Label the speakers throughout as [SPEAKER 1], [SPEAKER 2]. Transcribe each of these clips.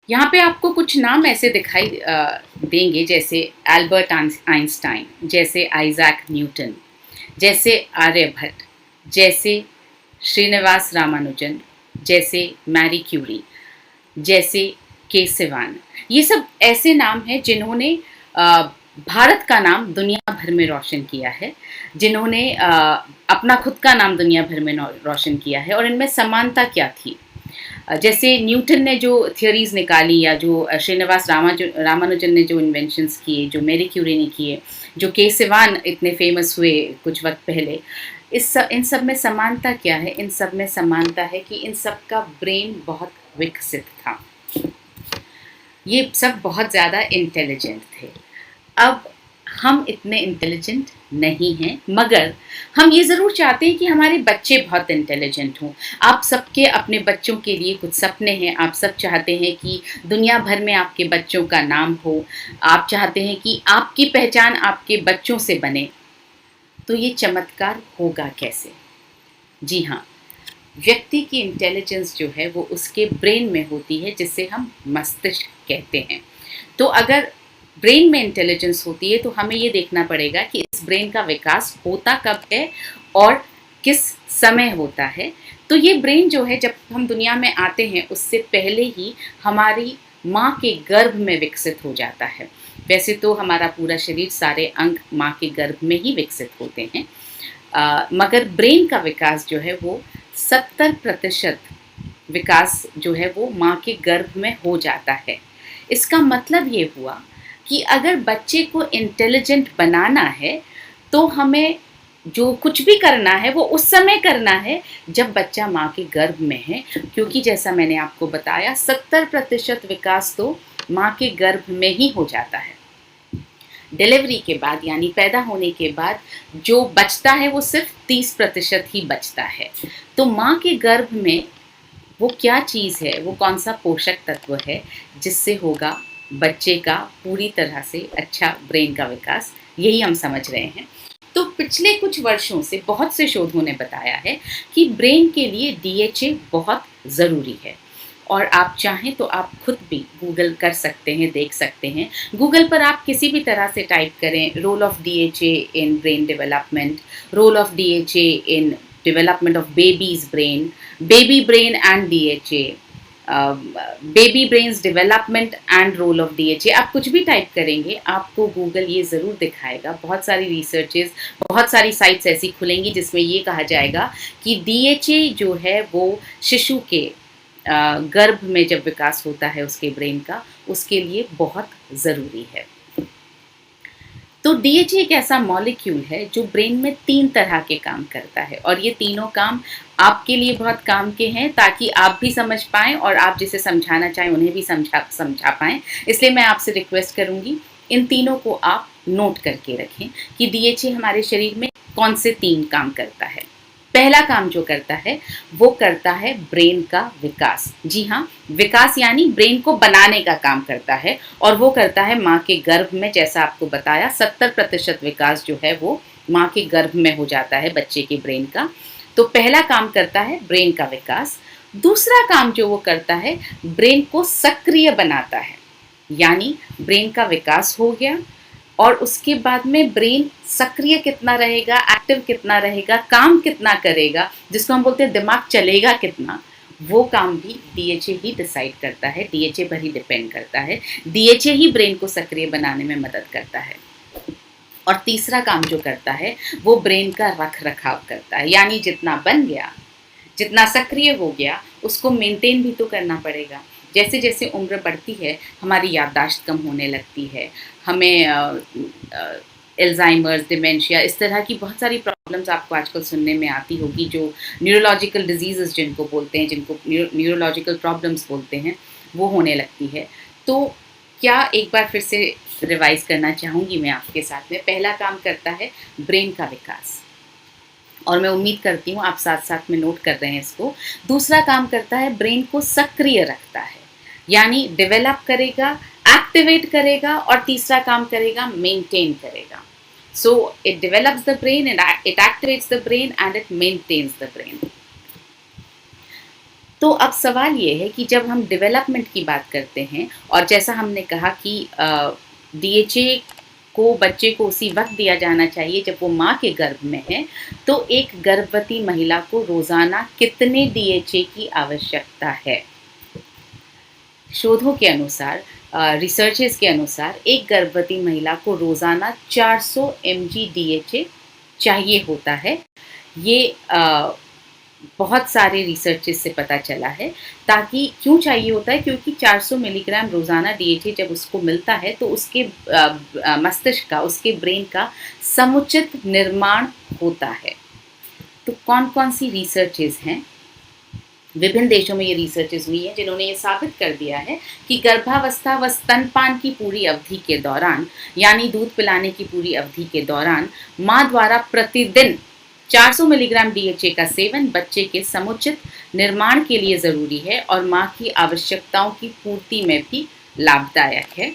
[SPEAKER 1] यहाँ पे आपको कुछ नाम ऐसे दिखाई देंगे, जैसे एल्बर्ट आइंस्टाइन, जैसे आइजैक न्यूटन, जैसे आर्यभट्ट, जैसे श्रीनिवास रामानुजन, जैसे मैरी क्यूरी, जैसे के सिवान। ये सब ऐसे नाम हैं जिन्होंने अ, भारत का नाम दुनिया भर में रोशन किया है, जिन्होंने अपना खुद का नाम दुनिया भर में रोशन किया है। और इनमें समानता क्या थी? जैसे न्यूटन ने जो थियोरीज निकाली, या जो श्रीनिवास रामानुजन ने जो इन्वेंशंस किए, जो मैरी क्यूरी ने किए, जो के सिवान इतने फेमस हुए कुछ वक्त पहले, इन सब में समानता क्या है? इन सब में समानता है कि इन सब का ब्रेन बहुत विकसित था। ये सब बहुत ज़्यादा इंटेलिजेंट थे। अब हम इतने इंटेलिजेंट नहीं हैं, मगर हम ये ज़रूर चाहते हैं कि हमारे बच्चे बहुत इंटेलिजेंट हों। आप सबके अपने बच्चों के लिए कुछ सपने हैं। आप सब चाहते हैं कि दुनिया भर में आपके बच्चों का नाम हो। आप चाहते हैं कि आपकी पहचान आपके बच्चों से बने। तो ये चमत्कार होगा कैसे? जी हाँ, व्यक्ति की इंटेलिजेंस जो है वो उसके ब्रेन में होती है, जिसे हम मस्तिष्क कहते हैं। तो अगर ब्रेन में इंटेलिजेंस होती है तो हमें ये देखना पड़ेगा कि इस ब्रेन का विकास होता कब है और किस समय होता है। तो ये ब्रेन जो है, जब हम दुनिया में आते हैं उससे पहले ही हमारी माँ के गर्भ में विकसित हो जाता है। वैसे तो हमारा पूरा शरीर, सारे अंग माँ के गर्भ में ही विकसित होते हैं, मगर ब्रेन का विकास जो है वो 70% विकास जो है वो माँ के गर्भ में हो जाता है। इसका मतलब ये हुआ कि अगर बच्चे को इंटेलिजेंट बनाना है तो हमें जो कुछ भी करना है वो उस समय करना है जब बच्चा माँ के गर्भ में है, क्योंकि जैसा मैंने आपको बताया 70% विकास तो माँ के गर्भ में ही हो जाता है। डिलीवरी के बाद, यानी पैदा होने के बाद, जो बचता है वो सिर्फ 30% ही बचता है। तो माँ के गर्भ में वो क्या चीज़ है, वो कौन सा पोषक तत्व है जिससे होगा बच्चे का पूरी तरह से अच्छा ब्रेन का विकास, यही हम समझ रहे हैं। तो पिछले कुछ वर्षों से बहुत से शोधों ने बताया है कि ब्रेन के लिए डीएचए बहुत ज़रूरी है। और आप चाहें तो आप खुद भी गूगल कर सकते हैं, देख सकते हैं। गूगल पर आप किसी भी तरह से टाइप करें role of DHA in brain development, role of DHA in development of baby's brain, baby brain and DHA, baby brains development and role of DHA, आप कुछ भी टाइप करेंगे आपको गूगल ये ज़रूर दिखाएगा। बहुत सारी रिसर्चेस, बहुत सारी साइट्स ऐसी खुलेंगी जिसमें ये कहा जाएगा कि डीएचए जो है वो शिशु के गर्भ में जब विकास होता है उसके ब्रेन का, उसके लिए बहुत ज़रूरी है। तो डीएचए एक ऐसा मॉलिक्यूल है जो ब्रेन में 3 तरह के काम करता है, और ये तीनों काम आपके लिए बहुत काम के हैं, ताकि आप भी समझ पाएँ और आप जिसे समझाना चाहें उन्हें भी समझा पाएँ। इसलिए मैं आपसे रिक्वेस्ट करूँगी, इन तीनों को आप नोट करके रखें कि डीएचए हमारे शरीर में कौन से 3 काम करता है। पहला काम जो करता है वो करता है ब्रेन का विकास। जी हाँ, विकास यानी ब्रेन को बनाने का काम करता है, और वो करता है माँ के गर्भ में। जैसा आपको बताया 70% विकास जो है वो माँ के गर्भ में हो जाता है बच्चे के ब्रेन का। तो पहला काम करता है ब्रेन का विकास। दूसरा काम जो वो करता है, ब्रेन को सक्रिय बनाता है। यानी ब्रेन का विकास हो गया और उसके बाद में ब्रेन सक्रिय कितना रहेगा, एक्टिव कितना रहेगा, काम कितना करेगा, जिसको हम बोलते हैं दिमाग चलेगा कितना, वो काम भी डीएचए ही डिसाइड करता है, डीएचए पर ही डिपेंड करता है। डीएचए ही ब्रेन को सक्रिय बनाने में मदद करता है। और तीसरा काम जो करता है वो ब्रेन का रख रखाव करता है, यानी जितना बन गया, जितना सक्रिय हो गया, उसको मेंटेन भी तो करना पड़ेगा। जैसे जैसे उम्र बढ़ती है हमारी याददाश्त कम होने लगती है, हमें एल्जाइमर्स, डिमेंशिया, इस तरह की बहुत सारी प्रॉब्लम्स आपको आजकल सुनने में आती होगी, जो न्यूरोलॉजिकल डिजीज़ जिनको बोलते हैं, जिनको न्यूरोलॉजिकल प्रॉब्लम्स बोलते हैं, वो होने लगती है। तो क्या एक बार फिर से रिवाइज़ करना चाहूँगी मैं आपके साथ में। पहला काम करता है ब्रेन का विकास, और मैं उम्मीद करती हूँ आप साथ साथ में नोट कर रहे हैं इसको। दूसरा काम करता है ब्रेन को सक्रिय रखता है, यानी डेवलप करेगा, एक्टिवेट करेगा, और तीसरा काम करेगा मेंटेन करेगा। So it develops the brain, it activates the brain and it maintains the brain. तो अब सवाल ये है कि जब हम डेवलपमेंट की बात करते हैं और जैसा हमने कहा कि डीएचए को बच्चे को उसी वक्त दिया जाना चाहिए जब वो माँ के गर्भ में है, तो एक गर्भवती महिला को रोज़ाना कितने डीएचए की आवश्यकता है? शोधों के अनुसार, रिसर्चेस के अनुसार एक गर्भवती महिला को रोज़ाना 400 mg डीएचए चाहिए होता है। ये बहुत सारे रिसर्चेस से पता चला है। ताकि क्यों चाहिए होता है, क्योंकि 400 मिलीग्राम रोज़ाना डीएचए जब उसको मिलता है तो उसके मस्तिष्क का, उसके ब्रेन का समुचित निर्माण होता है। तो कौन-कौन सी रिसर्चेस हैं? विभिन्न देशों में ये रिसर्चेस हुई हैं जिन्होंने ये साबित कर दिया है कि गर्भावस्था व स्तनपान की पूरी अवधि के दौरान, यानी दूध पिलाने की पूरी अवधि के दौरान, माँ द्वारा प्रतिदिन 400 मिलीग्राम डीएचए का सेवन बच्चे के समुचित निर्माण के लिए ज़रूरी है और माँ की आवश्यकताओं की पूर्ति में भी लाभदायक है।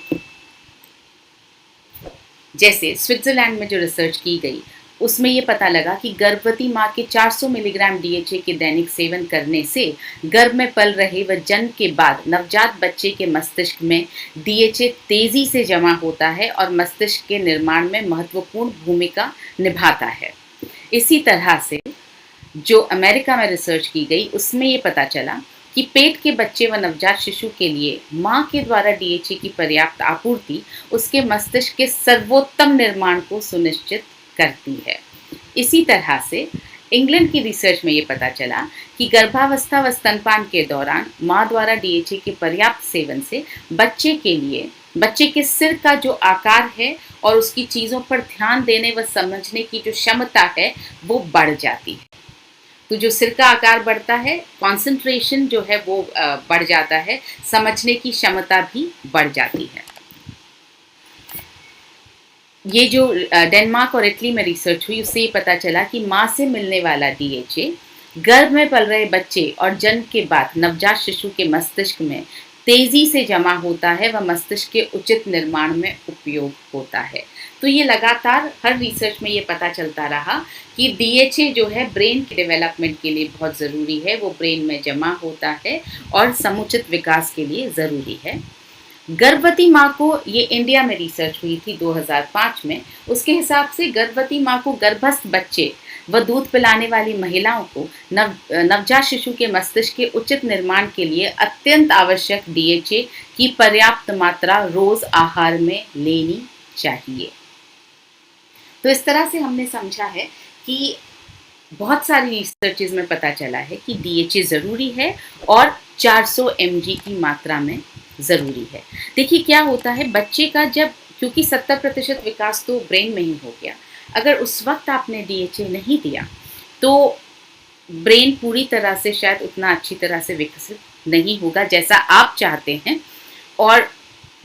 [SPEAKER 1] जैसे स्विट्ज़रलैंड में जो रिसर्च की गई, उसमें ये पता लगा कि गर्भवती माँ के 400 मिलीग्राम डीएचए के दैनिक सेवन करने से गर्भ में पल रहे व जन्म के बाद नवजात बच्चे के मस्तिष्क में डीएचए तेज़ी से जमा होता है और मस्तिष्क के निर्माण में महत्वपूर्ण भूमिका निभाता है। इसी तरह से जो अमेरिका में रिसर्च की गई, उसमें ये पता चला कि पेट के बच्चे व नवजात शिशु के लिए माँ के द्वारा डीएचए की पर्याप्त आपूर्ति उसके मस्तिष्क के सर्वोत्तम निर्माण को सुनिश्चित करती है। इसी तरह से इंग्लैंड की रिसर्च में ये पता चला कि गर्भावस्था व स्तनपान के दौरान माँ द्वारा डीएचए के पर्याप्त सेवन से बच्चे के सिर का जो आकार है और उसकी चीज़ों पर ध्यान देने व समझने की जो क्षमता है वो बढ़ जाती है। तो जो सिर का आकार बढ़ता है, कंसंट्रेशन जो है वो बढ़ जाता है, समझने की क्षमता भी बढ़ जाती है। ये जो डेनमार्क और इटली में रिसर्च हुई, उससे ये पता चला कि माँ से मिलने वाला डीएचए गर्भ में पल रहे बच्चे और जन्म के बाद नवजात शिशु के मस्तिष्क में तेज़ी से जमा होता है व मस्तिष्क के उचित निर्माण में उपयोग होता है। तो ये लगातार हर रिसर्च में ये पता चलता रहा कि डीएचए जो है ब्रेन के डेवलपमेंट के लिए बहुत ज़रूरी है, वो ब्रेन में जमा होता है और समुचित विकास के लिए ज़रूरी है। गर्भवती माँ को, ये इंडिया में रिसर्च हुई थी 2005 में, उसके हिसाब से गर्भवती माँ को गर्भस्थ बच्चे व दूध पिलाने वाली महिलाओं को नवजात शिशु के मस्तिष्क के उचित निर्माण के लिए अत्यंत आवश्यक डीएचए की पर्याप्त मात्रा रोज आहार में लेनी चाहिए। तो इस तरह से हमने समझा है कि बहुत सारी रिसर्चेज में पता चला है कि डीएचए ज़रूरी है और 400 mg की मात्रा में ज़रूरी है। देखिए क्या होता है, बच्चे का जब, क्योंकि 70% विकास तो ब्रेन में ही हो गया, अगर उस वक्त आपने डीएचए नहीं दिया तो ब्रेन पूरी तरह से शायद उतना अच्छी तरह से विकसित नहीं होगा जैसा आप चाहते हैं। और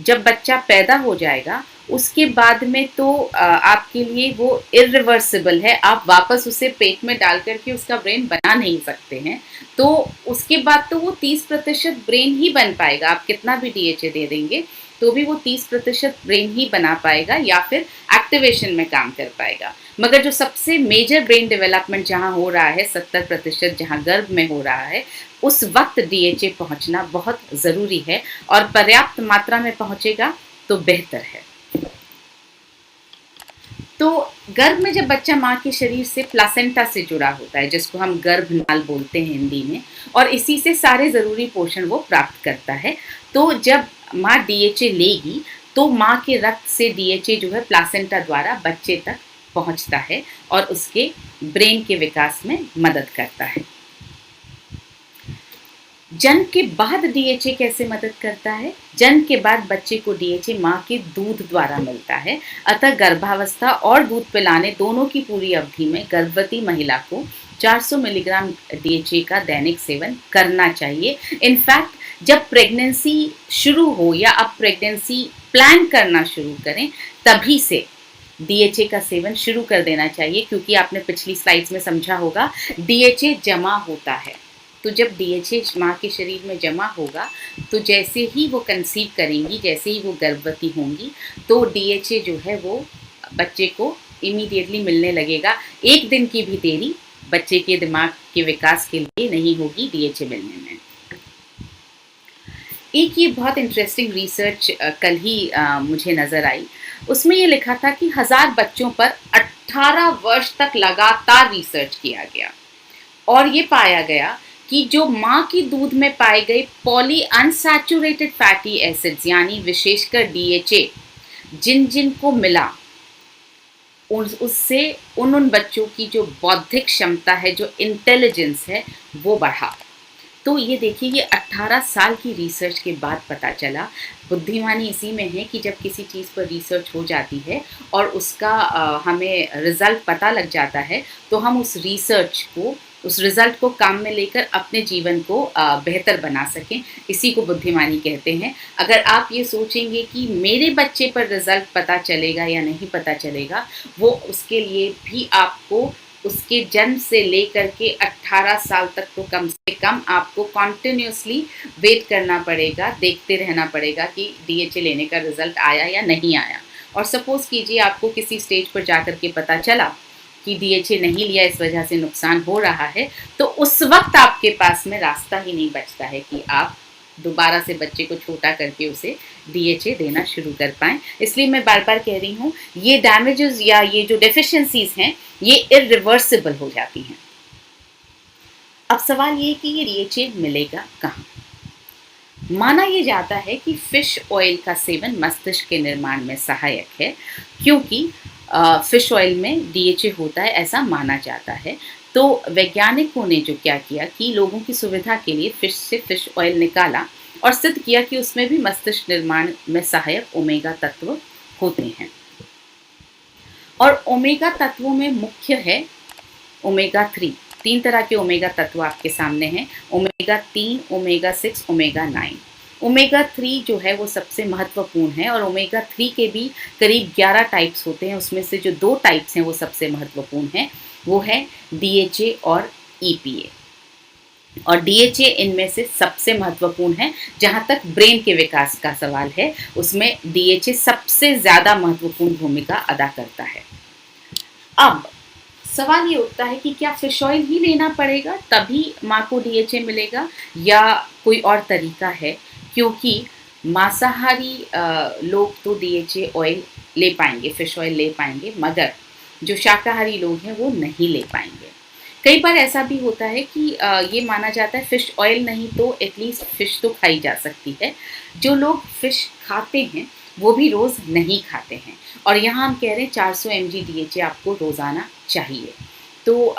[SPEAKER 1] जब बच्चा पैदा हो जाएगा उसके बाद में तो आपके लिए वो इरिवर्सिबल है, आप वापस उसे पेट में डाल करके उसका ब्रेन बना नहीं सकते हैं। तो उसके बाद तो वो 30% ब्रेन ही बन पाएगा, आप कितना भी डीएचए दे देंगे तो भी वो 30% ब्रेन ही बना पाएगा या फिर एक्टिवेशन में काम कर पाएगा। मगर जो सबसे मेजर ब्रेन डेवलपमेंट जहाँ हो रहा है, 70% जहाँ गर्भ में हो रहा है, उस वक्त डीएचए पहुँचना बहुत ज़रूरी है और पर्याप्त मात्रा में पहुँचेगा तो बेहतर है। तो गर्भ में जब बच्चा माँ के शरीर से प्लासेंटा से जुड़ा होता है, जिसको हम गर्भनाल बोलते हैं हिंदी में, और इसी से सारे ज़रूरी पोषण वो प्राप्त करता है। तो जब माँ डीएचए लेगी तो माँ के रक्त से डीएचए जो है प्लासेंटा द्वारा बच्चे तक पहुँचता है और उसके ब्रेन के विकास में मदद करता है। जन्म के बाद डीएचए कैसे मदद करता है? जन्म के बाद बच्चे को डीएचए माँ के दूध द्वारा मिलता है, अतः गर्भावस्था और दूध पिलाने दोनों की पूरी अवधि में गर्भवती महिला को 400 मिलीग्राम डीएचए का दैनिक सेवन करना चाहिए। इनफैक्ट जब प्रेगनेंसी शुरू हो या आप प्रेगनेंसी प्लान करना शुरू करें, तभी से डीएचए का सेवन शुरू कर देना चाहिए, क्योंकि आपने पिछली स्लाइड्स में समझा होगा डीएचए जमा होता है। तो जब डीएचए माँ के शरीर में जमा होगा तो जैसे ही वो कंसीव करेंगी, जैसे ही वो गर्भवती होंगी, तो डीएचए जो है वो बच्चे को इमीडिएटली मिलने लगेगा। एक दिन की भी देरी बच्चे के दिमाग के विकास के लिए नहीं होगी डीएचए मिलने में। एक ये बहुत इंटरेस्टिंग रिसर्च कल ही मुझे नज़र आई। उसमें ये लिखा था कि 1000 बच्चों पर 18 वर्ष तक लगातार रिसर्च किया गया और ये पाया गया कि जो माँ की दूध में पाए गए पॉली अनसैचुरेटेड फैटी एसिड्स यानी विशेषकर डीएचए जिन जिन को मिला उससे उन बच्चों की जो बौद्धिक क्षमता है, जो इंटेलिजेंस है, वो बढ़ा। तो ये देखिए, ये 18 साल की रिसर्च के बाद पता चला। बुद्धिमानी इसी में है कि जब किसी चीज़ पर रिसर्च हो जाती है और उसका हमें रिज़ल्ट पता लग जाता है, तो हम उस रिज़ल्ट को काम में लेकर अपने जीवन को बेहतर बना सकें। इसी को बुद्धिमानी कहते हैं। अगर आप ये सोचेंगे कि मेरे बच्चे पर रिज़ल्ट पता चलेगा या नहीं पता चलेगा, वो उसके लिए भी आपको उसके जन्म से लेकर के 18 साल तक तो कम से कम आपको कॉन्टिन्यूसली वेट करना पड़ेगा, देखते रहना पड़ेगा कि डीएचए लेने का रिज़ल्ट आया या नहीं आया। और सपोज़ कीजिए आपको किसी स्टेज पर जाकर के पता चला कि डीएचए नहीं लिया, इस वजह से नुकसान हो रहा है, तो उस वक्त आपके पास में रास्ता ही नहीं बचता है कि आप दोबारा से बच्चे को छोटा करके उसे डीएचए देना शुरू कर पाएँ। इसलिए मैं बार-बार कह रही हूँ, ये डैमेजेस या ये जो डेफिशिएंसीज़ हैं, ये इरिवर्सिबल हो जाती हैं। अब सवाल ये है कि ये डीएचए मिलेगा कहाँ? माना ये जाता है कि फिश ऑयल का सेवन मस्तिष्क के निर्माण में सहायक है, क्योंकि फिश ऑयल में डीएचए होता है, ऐसा माना जाता है। तो वैज्ञानिकों ने जो क्या किया कि लोगों की सुविधा के लिए फिश से फिश ऑयल निकाला और सिद्ध किया कि उसमें भी मस्तिष्क निर्माण में सहायक ओमेगा तत्व होते हैं। और ओमेगा तत्वों में मुख्य है ओमेगा 3। 3 तरह के ओमेगा तत्व आपके सामने हैं, ओमेगा 3, ओमेगा 6, ओमेगा 9। ओमेगा 3 जो है वो सबसे महत्वपूर्ण है और ओमेगा 3 के भी करीब 11 टाइप्स होते हैं। उसमें से जो 2 टाइप्स हैं वो सबसे महत्वपूर्ण हैं, वो है डीएचए और ईपीए। और डीएचए इनमें से सबसे महत्वपूर्ण है। जहाँ तक ब्रेन के विकास का सवाल है, उसमें डीएचए सबसे ज़्यादा महत्वपूर्ण भूमिका अदा करता है। अब सवाल ये उठता है कि क्या फिश ऑयल ही लेना पड़ेगा तभी माँ को डीएचए मिलेगा या कोई और तरीका है? क्योंकि मांसाहारी लोग तो डीएचए ऑयल ले पाएंगे, फिश ऑयल ले पाएंगे, मगर जो शाकाहारी लोग हैं वो नहीं ले पाएंगे। कई बार ऐसा भी होता है कि ये माना जाता है फिश ऑयल नहीं तो एटलीस्ट फ़िश तो खाई जा सकती है। जो लोग फ़िश खाते हैं वो भी रोज़ नहीं खाते हैं और यहाँ हम कह रहे हैं 400 mg डीएचए आपको रोज़ाना चाहिए। तो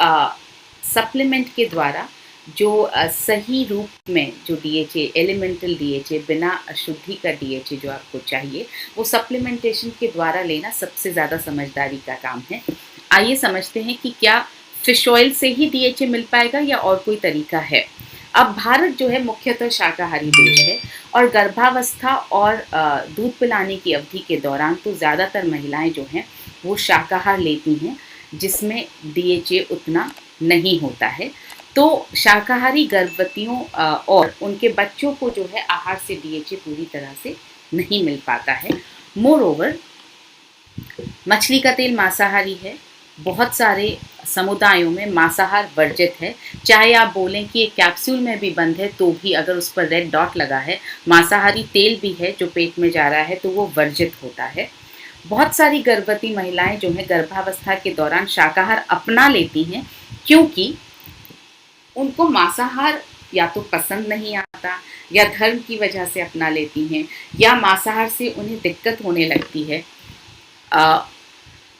[SPEAKER 1] सप्लीमेंट के द्वारा जो सही रूप में जो डीएचए, एलिमेंटल डीएचए, बिना अशुद्धि का डीएचए जो आपको चाहिए, वो सप्लीमेंटेशन के द्वारा लेना सबसे ज़्यादा समझदारी का काम है। आइए समझते हैं कि क्या फिश ऑयल से ही डीएचए मिल पाएगा या और कोई तरीका है। अब भारत जो है मुख्यतः शाकाहारी देश है और गर्भावस्था और दूध पिलाने की अवधि के दौरान तो ज़्यादातर महिलाएं जो हैं वो शाकाहार लेती हैं, जिसमें डीएचए उतना नहीं होता है। तो शाकाहारी गर्भवतियों और उनके बच्चों को जो है आहार से डीएचए पूरी तरह से नहीं मिल पाता है। मोर ओवर मछली का तेल मांसाहारी है। बहुत सारे समुदायों में मांसाहार वर्जित है। चाहे आप बोलें कि एक कैप्सूल में भी बंद है तो भी अगर उस पर रेड डॉट लगा है, मांसाहारी तेल भी है जो पेट में जा रहा है, तो वो वर्जित होता है। बहुत सारी गर्भवती महिलाएं जो हैं गर्भावस्था के दौरान शाकाहार अपना लेती हैं क्योंकि उनको मांसाहार या तो पसंद नहीं आता या धर्म की वजह से अपना लेती हैं या मांसाहार से उन्हें दिक्कत होने लगती है।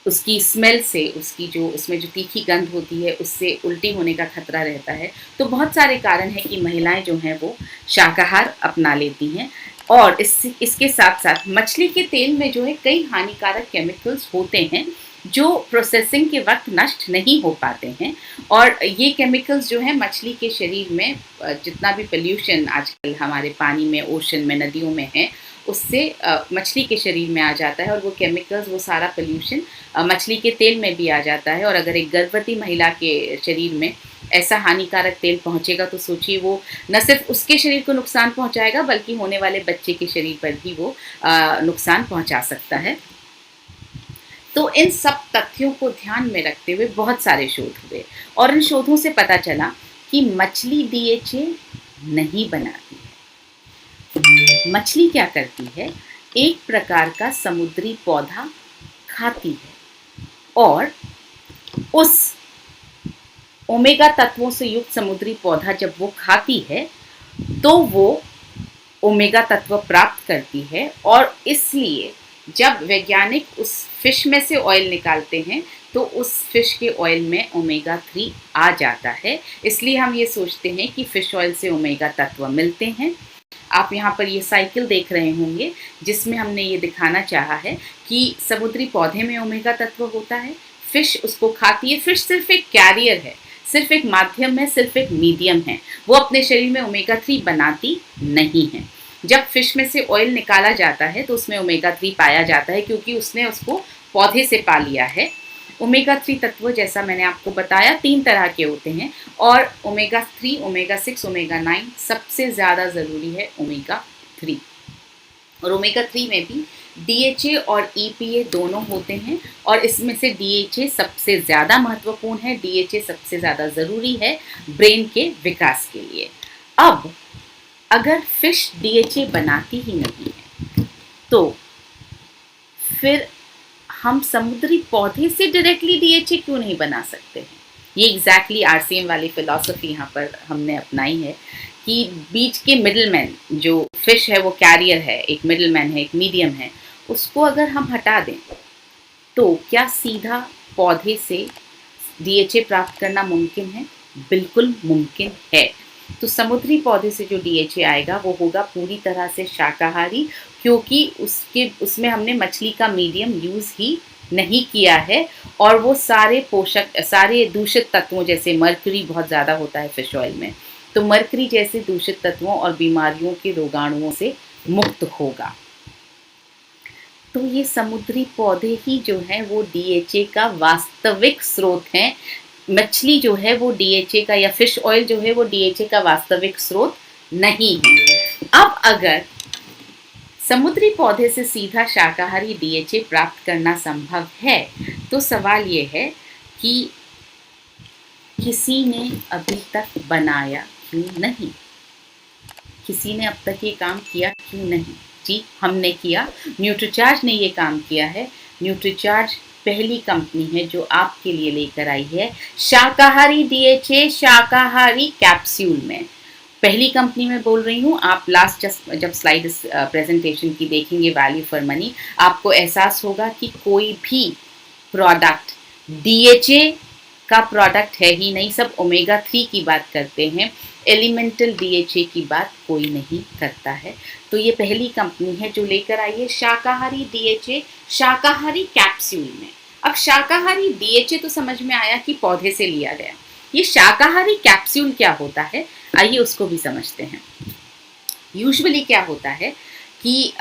[SPEAKER 1] उसकी स्मेल से, उसकी जो उसमें जो तीखी गंध होती है उससे उल्टी होने का खतरा रहता है। तो बहुत सारे कारण हैं कि महिलाएं जो हैं वो शाकाहार अपना लेती हैं। और इसके साथ साथ मछली के तेल में जो है कई हानिकारक केमिकल्स होते हैं जो प्रोसेसिंग के वक्त नष्ट नहीं हो पाते हैं और ये केमिकल्स जो हैं मछली के शरीर में जितना भी पोल्यूशन आजकल हमारे पानी में, ओशन में, नदियों में है, उससे मछली के शरीर में आ जाता है और वो केमिकल्स, वो सारा पोल्यूशन मछली के तेल में भी आ जाता है। और अगर एक गर्भवती महिला के शरीर में ऐसा हानिकारक तेल पहुंचेगा तो सोचिए वो न सिर्फ उसके शरीर को नुकसान पहुंचाएगा बल्कि होने वाले बच्चे के शरीर पर भी वो नुकसान पहुंचा सकता है। तो इन सब तथ्यों को ध्यान में रखते हुए बहुत सारे शोध हुए और इन शोधों से पता चला कि मछली डीएचए नहीं बनाती है। मछली क्या करती है, एक प्रकार का समुद्री पौधा खाती है और उस ओमेगा तत्वों से युक्त समुद्री पौधा जब वो खाती है तो वो ओमेगा तत्व प्राप्त करती है। और इसलिए जब वैज्ञानिक उस फिश में से ऑयल निकालते हैं तो उस फिश के ऑयल में ओमेगा 3 आ जाता है। इसलिए हम ये सोचते हैं कि फिश ऑयल से ओमेगा तत्व मिलते हैं। आप यहाँ पर ये साइकिल देख रहे होंगे जिसमें हमने ये दिखाना चाहा है कि समुद्री पौधे में ओमेगा तत्व होता है, फिश उसको खाती है। फिश सिर्फ एक कैरियर है, सिर्फ एक माध्यम है, सिर्फ एक मीडियम है, वो अपने शरीर में ओमेगा 3 बनाती नहीं है। जब फिश में से ऑयल निकाला जाता है तो उसमें ओमेगा 3 पाया जाता है क्योंकि उसने उसको पौधे से पा लिया है। ओमेगा 3 तत्व जैसा मैंने आपको बताया 3 तरह के होते हैं और ओमेगा 3, ओमेगा 6, ओमेगा 9 सबसे ज़्यादा ज़रूरी है ओमेगा 3। और ओमेगा 3 में भी DHA और EPA दोनों होते हैं और इसमें से DHA सबसे ज़्यादा महत्वपूर्ण है। DHA सबसे ज़्यादा ज़रूरी है ब्रेन के विकास के लिए। अब अगर फिश DHA बनाती ही नहीं है तो फिर हम समुद्री पौधे से डायरेक्टली DHA क्यों नहीं बना सकते हैं? ये एग्जैक्टली RCM वाली फिलॉसफी यहाँ पर हमने अपनाई है कि बीच के मिडलमैन जो फिश है वो कैरियर है, एक मिडलमैन है, एक मीडियम है, उसको अगर हम हटा दें तो क्या सीधा पौधे से DHA प्राप्त करना मुमकिन है? बिल्कुल मुमकिन है। तो समुद्री पौधे से जो DHA आएगा वो होगा पूरी तरह से शाकाहारी, क्योंकि उसमें हमने मछली का मीडियम यूज़ ही नहीं किया है और वो सारे पोषक, सारे दूषित तत्वों, जैसे मर्करी बहुत ज़्यादा होता है फिश ऑयल में, तो मर्करी जैसे दूषित तत्वों और बीमारियों के रोगाणुओं से मुक्त होगा। तो ये समुद्री पौधे ही जो हैं वो DHA का वास्तविक स्रोत हैं। मछली जो है वो DHA का, या फिश ऑयल जो है वो DHA का वास्तविक स्रोत नहीं है। अब अगर समुद्री पौधे से सीधा शाकाहारी DHA प्राप्त करना संभव है तो सवाल ये है कि किसी ने अभी तक बनाया क्यों नहीं? किसी ने अब तक ये काम किया क्यों नहीं? जी, हमने किया। न्यूट्रीचार्ज ने ये काम किया है। न्यूट्रीचार्ज पहली कंपनी है जो आपके लिए लेकर आई है शाकाहारी DHA शाकाहारी कैप्सूल में। पहली कंपनी में बोल रही हूँ। आप लास्ट जब स्लाइड इस प्रेजेंटेशन की देखेंगे वैल्यू फॉर मनी, आपको एहसास होगा कि कोई भी प्रोडक्ट DHA का प्रोडक्ट है ही नहीं। सब ओमेगा 3 की बात करते हैं, एलिमेंटल DHA की बात कोई नहीं करता है। तो ये पहली कंपनी है जो लेकर आई है शाकाहारी DHA शाकाहारी कैप्सूल में। अब शाकाहारी DHA तो समझ में आया कि पौधे से लिया गया, ये शाकाहारी कैप्सूल क्या होता है आइए उसको भी समझते हैं। यूजुअली क्या होता है कि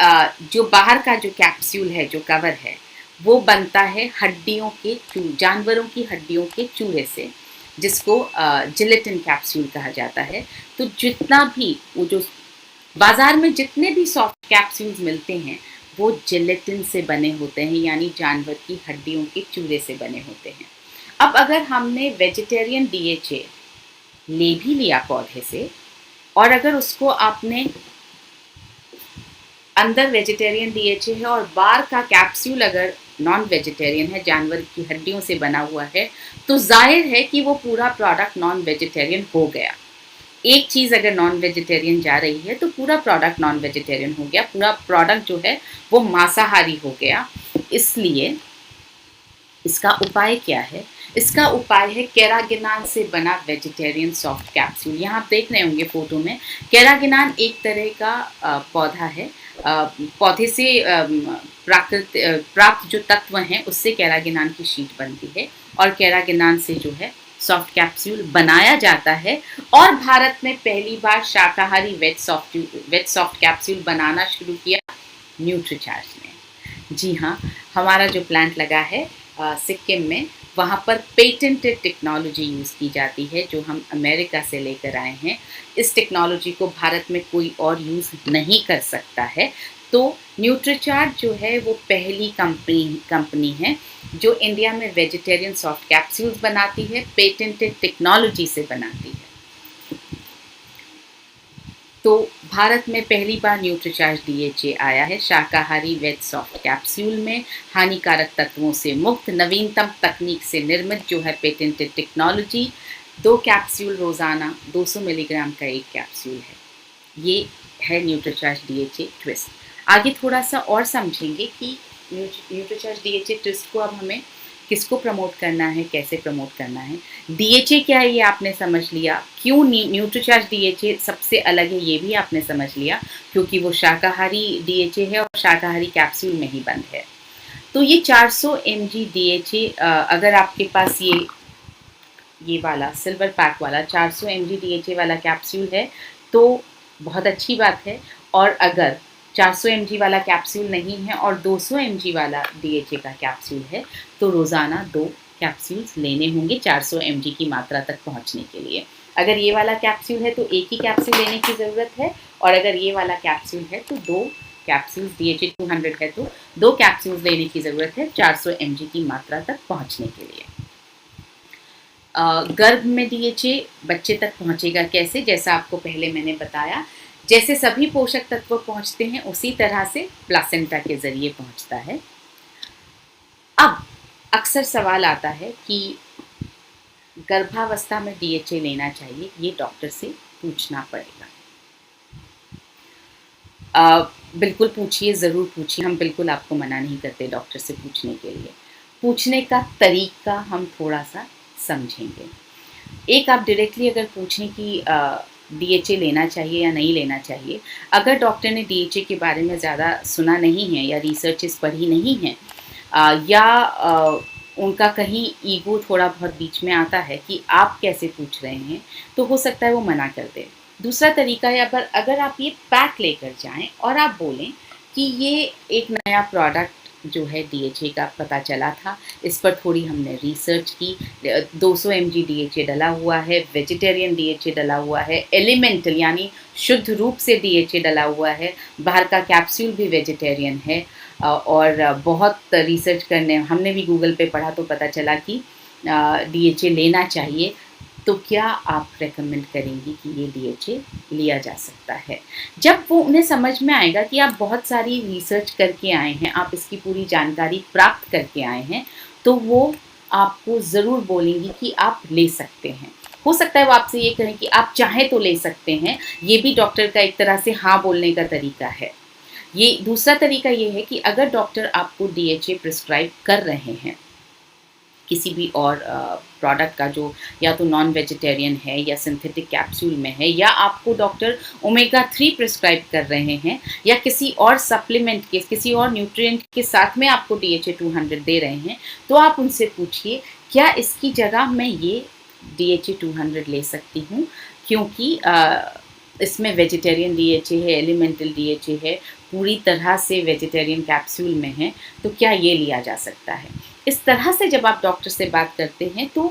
[SPEAKER 1] जो बाहर का जो कैप्सूल है, जो कवर है, वो बनता है हड्डियों के जानवरों की हड्डियों के चूरे से, जिसको जिलेटिन कैप्सूल कहा जाता है। तो जितना भी वो जो बाजार में जितने भी सॉफ्ट कैप्सूल्स मिलते हैं वो जिलेटिन से बने होते हैं, यानी जानवर की हड्डियों के चूरे से बने होते हैं। अब अगर हमने वेजिटेरियन DHA ले भी लिया पौधे से और अगर उसको आपने अंदर वेजिटेरियन DHA है और बाहर का कैप्सूल अगर नॉन वेजिटेरियन है, जानवर की हड्डियों से बना हुआ है, तो जाहिर है कि वो पूरा प्रोडक्ट नॉन वेजिटेरियन हो गया। एक चीज़ अगर नॉन वेजिटेरियन जा रही है तो पूरा प्रोडक्ट नॉन वेजिटेरियन हो गया, पूरा प्रोडक्ट जो है वो मांसाहारी हो गया। इसलिए इसका उपाय क्या है? इसका उपाय है कैरागिनान से बना वेजिटेरियन सॉफ्ट कैप्सूल। यहाँ आप देख रहे होंगे फोटो में, कैरागिनान एक तरह का पौधा है। पौधे से प्राप्त जो तत्व हैं उससे कैरागिनान की शीट बनती है और कैरागिनान से जो है सॉफ्ट कैप्सूल बनाया जाता है। और भारत में पहली बार शाकाहारी वेज सॉफ्ट कैप्सूल बनाना शुरू किया न्यूट्रीचार्ज ने। जी हाँ, हमारा जो प्लांट लगा है सिक्किम में, वहाँ पर पेटेंटेड टेक्नोलॉजी यूज़ की जाती है जो हम अमेरिका से लेकर आए हैं। इस टेक्नोलॉजी को भारत में कोई और यूज़ नहीं कर सकता है। तो न्यूट्रीचार्ज जो है वो पहली कंपनी है जो इंडिया में वेजिटेरियन सॉफ्ट कैप्सूल्स बनाती है, पेटेंटेड टेक्नोलॉजी से बनाती है। तो भारत में पहली बार न्यूट्रीचार्ज डीएचए आया है शाकाहारी वेज सॉफ्ट कैप्सूल में, हानिकारक तत्वों से मुक्त नवीनतम तकनीक से निर्मित जो है पेटेंटेड टेक्नोलॉजी। 2 कैप्सूल रोज़ाना 200 मिलीग्राम का एक कैप्सूल है। ये है न्यूट्रीचार्ज डीएचए ट्विस्ट। आगे थोड़ा सा और समझेंगे कि न्यूट्रीचार्ज डीएचए ट्विस्ट को अब हमें किसको प्रमोट करना है, कैसे प्रमोट करना है। डीएचए क्या है ये आपने समझ लिया, क्यों न्यूट्रीचार्ज डीएचए सबसे अलग है ये भी आपने समझ लिया, क्योंकि वो शाकाहारी डीएचए है और शाकाहारी कैप्सूल में ही बंद है। तो ये 400 mg डीएचए, अगर आपके पास ये वाला सिल्वर पैक वाला 400 mg डीएचए वाला कैप्सूल है तो बहुत अच्छी बात है। और अगर 400 mg वाला कैप्सूल नहीं है और 200 mg वाला डीएचए का कैप्सूल है तो रोज़ाना 2 कैप्सूल्स लेने होंगे 400 mg की मात्रा तक पहुंचने के लिए। अगर ये वाला कैप्सूल है तो एक ही कैप्सूल लेने की ज़रूरत है, और अगर ये वाला कैप्सूल है तो 2 कैप्सूल्स, डीएचए 200 है तो 2 कैप्सूल्स लेने की ज़रूरत है 400 mg की मात्रा तक पहुँचने के लिए। गर्भ में डीएचए बच्चे तक पहुंचेगा कैसे, जैसा आपको पहले मैंने बताया, जैसे सभी पोषक तत्व पहुंचते हैं उसी तरह से प्लासेंटा के जरिए पहुंचता है। अब अक्सर सवाल आता है कि गर्भावस्था में डीएचए लेना चाहिए, ये डॉक्टर से पूछना पड़ेगा। बिल्कुल पूछिए, ज़रूर पूछिए, हम बिल्कुल आपको मना नहीं करते डॉक्टर से पूछने के लिए। पूछने का तरीका हम थोड़ा सा समझेंगे। एक, आप डायरेक्टली अगर पूछें कि डीएचए लेना चाहिए या नहीं लेना चाहिए, अगर डॉक्टर ने डीएचए के बारे में ज़्यादा सुना नहीं है या रिसर्चेस पढ़ी नहीं हैं, या उनका कहीं ईगो थोड़ा बहुत बीच में आता है कि आप कैसे पूछ रहे हैं, तो हो सकता है वो मना कर दे। दूसरा तरीका है, अगर आप ये पैक लेकर जाएं और आप बोलें कि ये एक नया प्रोडक्ट जो है डीएचए का पता चला था, इस पर थोड़ी हमने रिसर्च की, 200 mg डीएचए डला हुआ है, वेजिटेरियन डीएचए डला हुआ है, एलिमेंटल यानी शुद्ध रूप से डीएचए डला हुआ है, बाहर का कैप्सूल भी वेजिटेरियन है, और बहुत रिसर्च करने हमने भी गूगल पे पढ़ा तो पता चला कि डीएचए लेना चाहिए, तो क्या आप रेकमेंड करेंगी कि ये डीएचए लिया जा सकता है? जब वो उन्हें समझ में आएगा कि आप बहुत सारी रिसर्च करके आए हैं, आप इसकी पूरी जानकारी प्राप्त करके आए हैं, तो वो आपको ज़रूर बोलेंगी कि आप ले सकते हैं। हो सकता है वो आपसे ये कहें कि आप चाहें तो ले सकते हैं, ये भी डॉक्टर का एक तरह से हाँ बोलने का तरीका है। ये दूसरा तरीका ये है कि अगर डॉक्टर आपको डीएचए प्रिस्क्राइब कर रहे हैं किसी भी और प्रोडक्ट का जो या तो नॉन वेजिटेरियन है या सिंथेटिक कैप्सूल में है, या आपको डॉक्टर ओमेगा 3 प्रिस्क्राइब कर रहे हैं, या किसी और सप्लीमेंट के, किसी और न्यूट्रिएंट के साथ में आपको डीएचए 200 दे रहे हैं, तो आप उनसे पूछिए क्या इसकी जगह मैं ये डीएचए 200 ले सकती हूँ, क्योंकि इसमें वेजिटेरियन डीएचए है, एलिमेंटल डीएचए है, पूरी तरह से वेजिटेरियन कैप्सूल में है, तो क्या ये लिया जा सकता है। इस तरह से जब आप डॉक्टर से बात करते हैं तो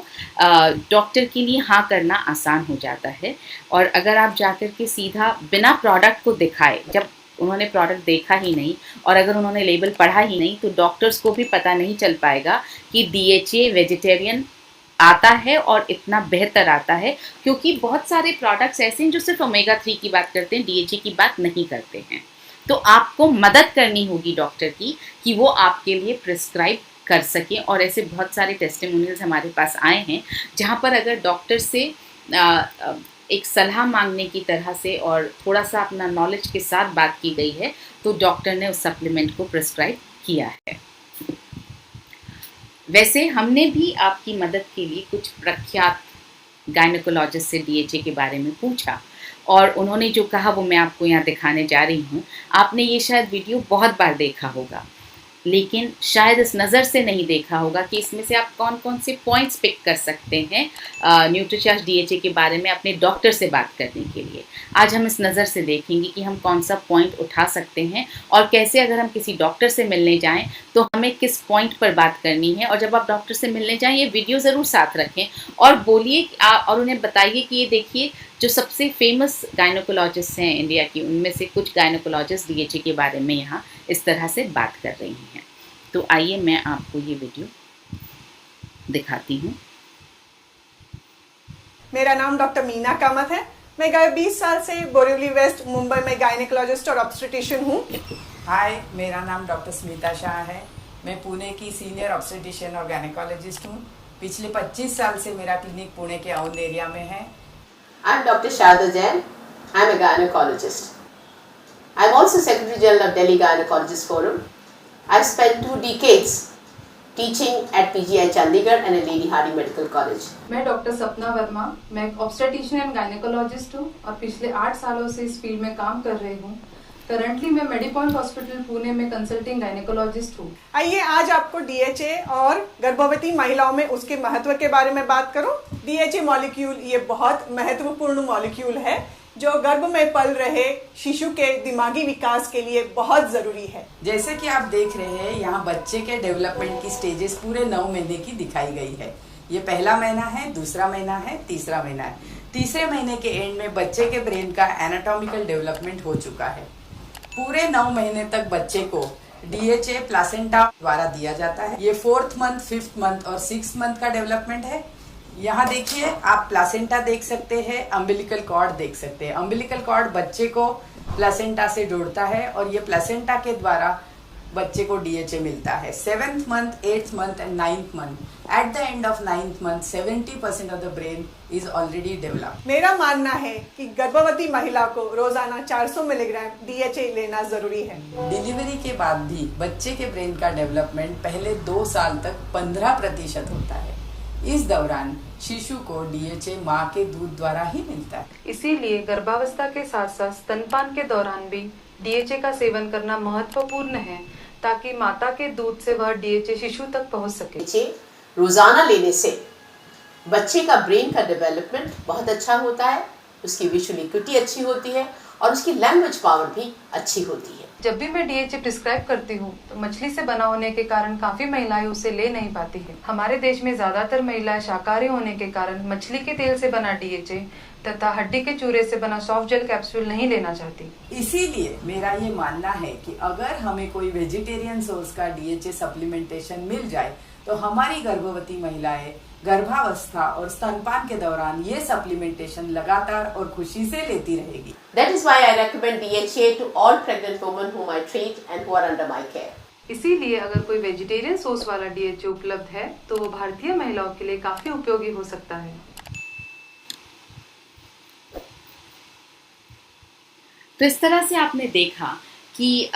[SPEAKER 1] डॉक्टर के लिए हाँ करना आसान हो जाता है। और अगर आप जाकर के सीधा बिना प्रोडक्ट को दिखाए, जब उन्होंने प्रोडक्ट देखा ही नहीं और अगर उन्होंने लेबल पढ़ा ही नहीं, तो डॉक्टर्स को भी पता नहीं चल पाएगा कि डीएचए वेजिटेरियन आता है और इतना बेहतर आता है, क्योंकि बहुत सारे प्रोडक्ट्स ऐसे हैं जो सिर्फ ओमेगा 3 की बात करते हैं, डीएचए की बात नहीं करते हैं। तो आपको मदद करनी होगी डॉक्टर की कि वो आपके लिए प्रिस्क्राइब कर सकें। और ऐसे बहुत सारे टेस्टिमोनियल्स हमारे पास आए हैं जहाँ पर अगर डॉक्टर से एक सलाह मांगने की तरह से और थोड़ा सा अपना नॉलेज के साथ बात की गई है, तो डॉक्टर ने उस सप्लीमेंट को प्रिस्क्राइब किया है। वैसे हमने भी आपकी मदद के लिए कुछ प्रख्यात गायनेकोलॉजिस्ट से डीएचए के बारे में पूछा, और उन्होंने जो कहा वो मैं आपको यहाँ दिखाने जा रही हूँ। आपने ये शायद वीडियो बहुत बार देखा होगा, लेकिन शायद इस नज़र से नहीं देखा होगा कि इसमें से आप कौन कौन से पॉइंट्स पिक कर सकते हैं न्यूट्रीचार्ज डीएचए के बारे में अपने डॉक्टर से बात करने के लिए। आज हम इस नज़र से देखेंगे कि हम कौन सा पॉइंट उठा सकते हैं और कैसे अगर हम किसी डॉक्टर से मिलने जाएं तो हमें किस पॉइंट पर बात करनी है। और जब आप डॉक्टर से मिलने जाएं ये वीडियो ज़रूर साथ रखें और बोलिए और उन्हें बताइए कि ये देखिए जो सबसे फेमस गायनेकोलॉजिस्ट हैं इंडिया की, उनमें से कुछ गायनेकोलॉजिस्ट डीएचए के बारे में यहाँ इस तरह से बात कर रही हैं। तो आइए मैं आपको ये वीडियो दिखाती हूँ।
[SPEAKER 2] मेरा नाम डॉक्टर मीना कामत है। मैं गए 20 साल से बोरिवली वेस्ट मुंबई में गायनेकोलॉजिस्ट और ऑब्स्टेट्रिशियन हूँ।
[SPEAKER 3] हाय, मेरा नाम डॉक्टर स्मिता शाह है। मैं पुणे की सीनियर ऑब्स्टेट्रिशियन और गायनेकोलॉजिस्ट हूँ। पिछले 25 साल से मेरा क्लिनिक पुणे के औंध एरिया में है।
[SPEAKER 4] I'm Dr. Sharda Jain. I'm a gynecologist. I'm also Secretary General of Delhi Gynecologist Forum. I've spent 2 decades teaching at PGI Chandigarh and at Lady Hardy Medical College.
[SPEAKER 5] मैं doctor सपना वर्मा, मैं एक obstetrician and gynaecologist हूँ और पिछले 8 सालों से इस फील्ड में काम कर रही हूँ। करंटली मैं मेडिपॉइंट हॉस्पिटल पुणे में कंसल्टिंग गायनेकोलॉजिस्ट हूँ।
[SPEAKER 2] आइए आज आपको डीएचए और गर्भवती महिलाओं में उसके महत्व के बारे में बात करूं। डीएचए मॉलिक्यूल ये बहुत महत्वपूर्ण मॉलिक्यूल है जो गर्भ में पल रहे शिशु के दिमागी विकास के लिए बहुत जरूरी है।
[SPEAKER 3] जैसे कि आप देख रहे हैं, यहाँ बच्चे के डेवलपमेंट की स्टेजेस पूरे 9 महीने की दिखाई गई है। ये पहला महीना है, दूसरा महीना है, तीसरा महीना है। तीसरे महीने के एंड में बच्चे के ब्रेन का एनाटॉमिकल डेवलपमेंट हो चुका है। पूरे 9 महीने तक बच्चे को डीएचए प्लासेंटा द्वारा दिया जाता है। ये 4th मंथ, 5th मंथ और 6th मंथ का डेवलपमेंट है। यहाँ देखिए, आप प्लासेंटा देख सकते हैं, अम्बिलिकल कॉर्ड देख सकते हैं। अम्बिलिकल कॉर्ड बच्चे को प्लासेंटा से जोड़ता है और ये प्लासेंटा के द्वारा बच्चे को डीएचए मिलता है। 7th month, 8th month and 9th month. At the end of 9th month 70% of the brain is already developed.
[SPEAKER 2] मेरा मानना है कि गर्भवती महिला को रोजाना 400 मिलीग्राम डीएचए लेना जरूरी है।
[SPEAKER 3] डिलीवरी के बाद भी बच्चे के ब्रेन का डेवलपमेंट पहले 2 साल तक 15% होता है। इस दौरान शिशु को डीएचए माँ के दूध द्वारा ही मिलता है।
[SPEAKER 5] इसीलिए गर्भावस्था के साथ साथ स्तनपान के दौरान भी डीएचए का सेवन करना महत्वपूर्ण है ताकि माता के दूध से वह डीएचए शिशु तक पहुंच सके।
[SPEAKER 4] डीएचए रोजाना लेने से बच्चे का ब्रेन का डेवलपमेंट बहुत अच्छा होता है, उसकी विजुअल एक्यूटी अच्छी होती है और उसकी लैंग्वेज पावर भी अच्छी होती है।
[SPEAKER 5] जब भी मैं डीएचए प्रिस्क्राइब करती हूँ तो मछली से बना होने के कारण काफी महिलाएं उसे ले नहीं पाती है। हमारे देश में ज्यादातर महिलाएं शाकाहारी होने के कारण मछली के तेल से बना डीएचए तथा हड्डी के चूरे से बना सॉफ्ट जेल कैप्सूल नहीं लेना चाहती।
[SPEAKER 3] इसीलिए मेरा ये मानना है कि अगर हमें कोई वेजिटेरियन सोर्स का डीएचए सप्लीमेंटेशन मिल जाए तो हमारी गर्भवती महिलाएं गर्भावस्था और स्तनपान के दौरान ये सप्लीमेंटेशन लगातार और खुशी से लेती रहेगी।
[SPEAKER 4] That is why I recommend DHA to all pregnant women whom I treat and who are under my care.
[SPEAKER 5] इसीलिए अगर कोई वेजिटेरियन सोर्स वाला डीएचए उपलब्ध है तो वो भारतीय महिलाओं के लिए काफी उपयोगी हो सकता है।
[SPEAKER 1] तो इस तरह से आपने देखा कि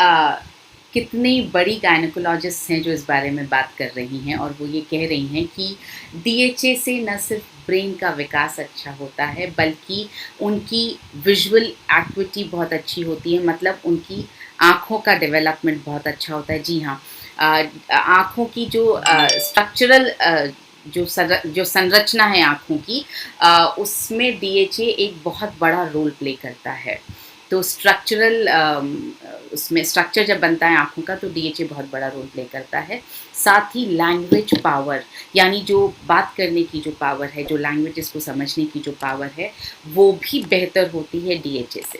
[SPEAKER 1] कितनी बड़ी गायनेकोलॉजिस्ट हैं जो इस बारे में बात कर रही हैं और वो ये कह रही हैं कि डीएचए से न सिर्फ ब्रेन का विकास अच्छा होता है बल्कि उनकी विजुअल एक्टिविटी बहुत अच्छी होती है, मतलब उनकी आँखों का डेवलपमेंट बहुत अच्छा होता है। जी हाँ, आँखों की जो स्ट्रक्चरल जो संरचना है आँखों की, उसमें डीएचए एक बहुत बड़ा रोल प्ले करता है। तो स्ट्रक्चरल उसमें स्ट्रक्चर जब बनता है आँखों का तो डीएचए बहुत बड़ा रोल प्ले करता है। साथ ही लैंग्वेज पावर, यानी जो बात करने की जो पावर है, जो लैंग्वेजेस को समझने की जो पावर है, वो भी बेहतर होती है डीएचए से।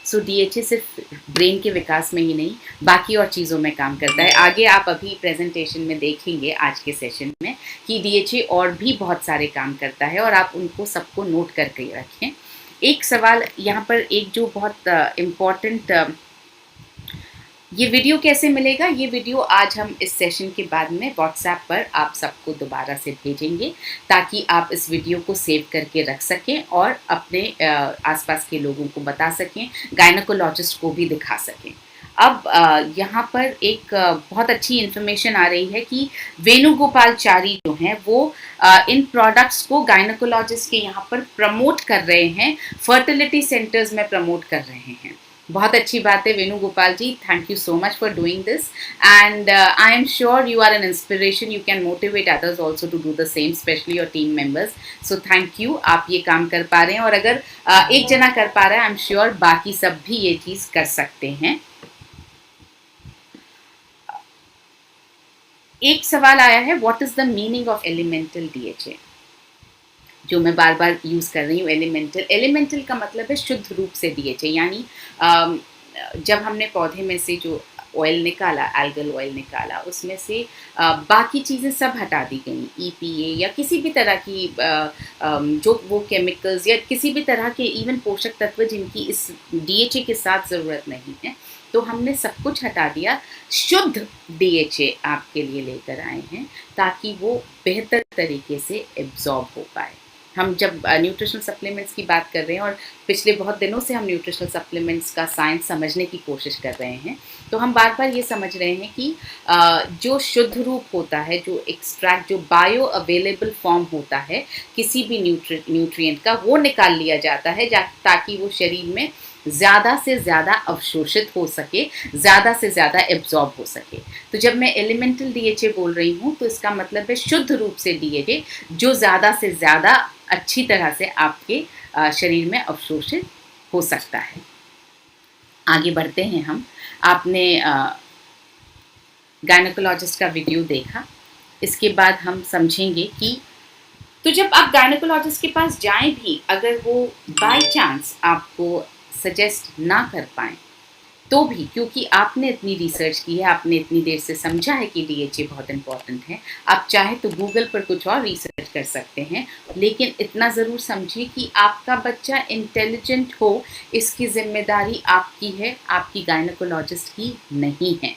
[SPEAKER 1] सो डीएचए सिर्फ ब्रेन के विकास में ही नहीं, बाकी और चीज़ों में काम करता है। आगे आप अभी प्रेजेंटेशन में देखेंगे आज के सेशन में कि डीएचए और भी बहुत सारे काम करता है और आप उनको सबको नोट करके रखें। एक सवाल यहाँ पर, एक जो बहुत इम्पॉर्टेंट, ये वीडियो कैसे मिलेगा? ये वीडियो आज हम इस सेशन के बाद में व्हाट्सएप पर आप सबको दोबारा से भेजेंगे ताकि आप इस वीडियो को सेव करके रख सकें और अपने आसपास के लोगों को बता सकें, गायनेकोलॉजिस्ट को भी दिखा सकें। अब यहाँ पर एक बहुत अच्छी इन्फॉर्मेशन आ रही है कि वेणुगोपालचारी जो हैं वो इन प्रोडक्ट्स को गायनेकोलॉजिस्ट के यहाँ पर प्रमोट कर रहे हैं, फर्टिलिटी सेंटर्स में प्रमोट कर रहे हैं। बहुत अच्छी बात है Venugopal ji, thank you so much for doing this and I am sure you are an inspiration, you can motivate others also to do the same, specially your team members. So thank you, आप ये काम कर पा रहे हैं और अगर एक जना कर पा रहा है, आई एम श्योर बाकी सब भी ये चीज़ कर सकते हैं। एक सवाल आया है, what is the meaning of elemental DHA, जो मैं बार बार यूज़ कर रही हूँ। एलिमेंटल का मतलब है शुद्ध रूप से डीएचए, यानी जब हमने पौधे में से जो ऑयल निकाला, एल्गल ऑयल निकाला, उसमें से बाकी चीज़ें सब हटा दी गई, EPA या किसी भी तरह की जो वो केमिकल्स या किसी भी तरह के इवन पोषक तत्व जिनकी इस DHA के साथ ज़रूरत नहीं है, तो हमने सब कुछ हटा दिया। शुद्ध DHA आपके लिए लेकर आए हैं ताकि वो बेहतर तरीके से एब्जॉर्ब हो पाए। हम जब न्यूट्रिशनल सप्लीमेंट्स की बात कर रहे हैं और पिछले बहुत दिनों से हम न्यूट्रिशनल सप्लीमेंट्स का साइंस समझने की कोशिश कर रहे हैं, तो हम बार बार ये समझ रहे हैं कि जो शुद्ध रूप होता है, जो एक्सट्रैक्ट, जो बायो अवेलेबल फॉर्म होता है किसी भी न्यूट्रिएंट का, वो निकाल लिया जाता है ताकि वो शरीर में ज़्यादा से ज़्यादा अवशोषित हो सके, ज़्यादा से ज़्यादा एब्जॉर्ब हो सके। तो जब मैं एलिमेंटल DHA बोल रही हूँ तो इसका मतलब है शुद्ध रूप से DHA जो ज़्यादा से ज़्यादा अच्छी तरह से आपके शरीर में अवशोषित हो सकता है। आगे बढ़ते हैं हम। आपने गायनेकोलॉजिस्ट का वीडियो देखा, इसके बाद हम समझेंगे कि तो जब आप गायनेकोलॉजिस्ट के पास जाएं भी, अगर वो बाय चांस आपको सजेस्ट ना कर पाएँ तो भी, क्योंकि आपने इतनी रिसर्च की है, आपने इतनी देर से समझा है कि DHA बहुत इम्पॉर्टेंट है, आप चाहे तो गूगल पर कुछ और रिसर्च कर सकते हैं, लेकिन इतना ज़रूर समझिए कि आपका बच्चा इंटेलिजेंट हो, इसकी जिम्मेदारी आपकी है, आपकी गायनेकोलॉजिस्ट की नहीं है।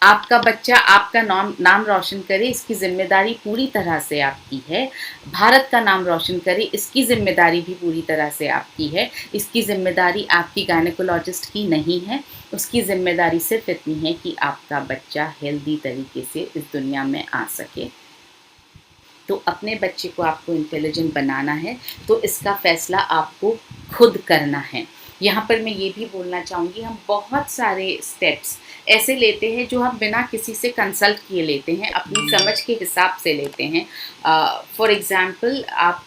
[SPEAKER 1] आपका बच्चा आपका नाम रोशन करे, इसकी जिम्मेदारी पूरी तरह से आपकी है। भारत का नाम रोशन करे, इसकी जिम्मेदारी भी पूरी तरह से आपकी है। इसकी जिम्मेदारी आपकी गायनेकोलॉजिस्ट की नहीं है। उसकी जिम्मेदारी सिर्फ इतनी है कि आपका बच्चा हेल्दी तरीके से इस दुनिया में आ सके। तो अपने बच्चे को आपको इंटेलिजेंट बनाना है तो इसका फ़ैसला आपको खुद करना है। यहाँ पर मैं ये भी बोलना चाहूँगी, हम बहुत सारे स्टेप्स ऐसे लेते हैं जो हम बिना किसी से कंसल्ट किए लेते हैं, अपनी समझ के हिसाब से लेते हैं। फॉर एग्ज़ाम्पल, आप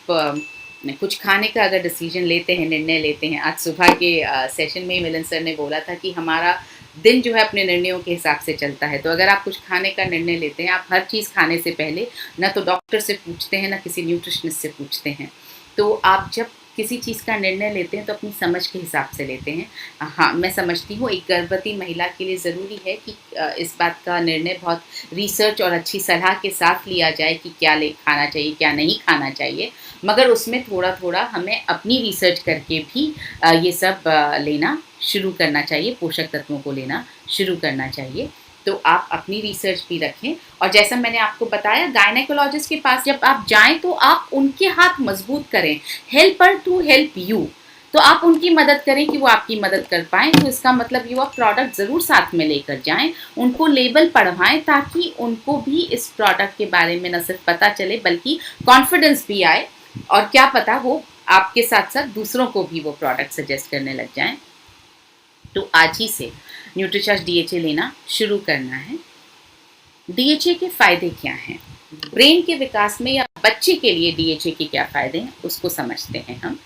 [SPEAKER 1] कुछ खाने का अगर डिसीजन लेते हैं, निर्णय लेते हैं, आज सुबह के सेशन में ही मिलन सर ने बोला था कि हमारा दिन जो है अपने निर्णयों के हिसाब से चलता है। तो अगर आप कुछ खाने का निर्णय लेते हैं, आप हर चीज़ खाने से पहले ना तो डॉक्टर से पूछते हैं, ना किसी न्यूट्रिशनिस्ट से पूछते हैं। तो आप जब किसी चीज़ का निर्णय लेते हैं तो अपनी समझ के हिसाब से लेते हैं। हाँ, मैं समझती हूँ एक गर्भवती महिला के लिए ज़रूरी है कि इस बात का निर्णय बहुत रिसर्च और अच्छी सलाह के साथ लिया जाए कि क्या खाना चाहिए, क्या नहीं खाना चाहिए, मगर उसमें थोड़ा थोड़ा हमें अपनी रिसर्च करके भी ये सब लेना शुरू करना चाहिए, पोषक तत्वों को लेना शुरू करना चाहिए। तो आप अपनी रिसर्च भी रखें। और जैसा मैंने आपको बताया, गायनेकोलॉजिस्ट के पास जब आप जाएं तो आप उनके हाथ मजबूत करें, हेल्पर टू हेल्प यू। तो आप उनकी मदद करें कि वो आपकी मदद कर पाएँ। तो इसका मतलब ये, आप प्रोडक्ट ज़रूर साथ में लेकर जाएं, उनको लेबल पढ़वाएं ताकि उनको भी इस प्रोडक्ट के बारे में न सिर्फ पता चले बल्कि कॉन्फिडेंस भी आए, और क्या पता वो आपके साथ साथ दूसरों को भी वो प्रोडक्ट सजेस्ट करने लग जाएं। तो आज ही से न्यूट्रीचार्ज DHA लेना शुरू करना है। DHA के फ़ायदे क्या हैं? ब्रेन के विकास में या बच्चे के लिए DHA के क्या फ़ायदे हैं, उसको समझते हैं हम।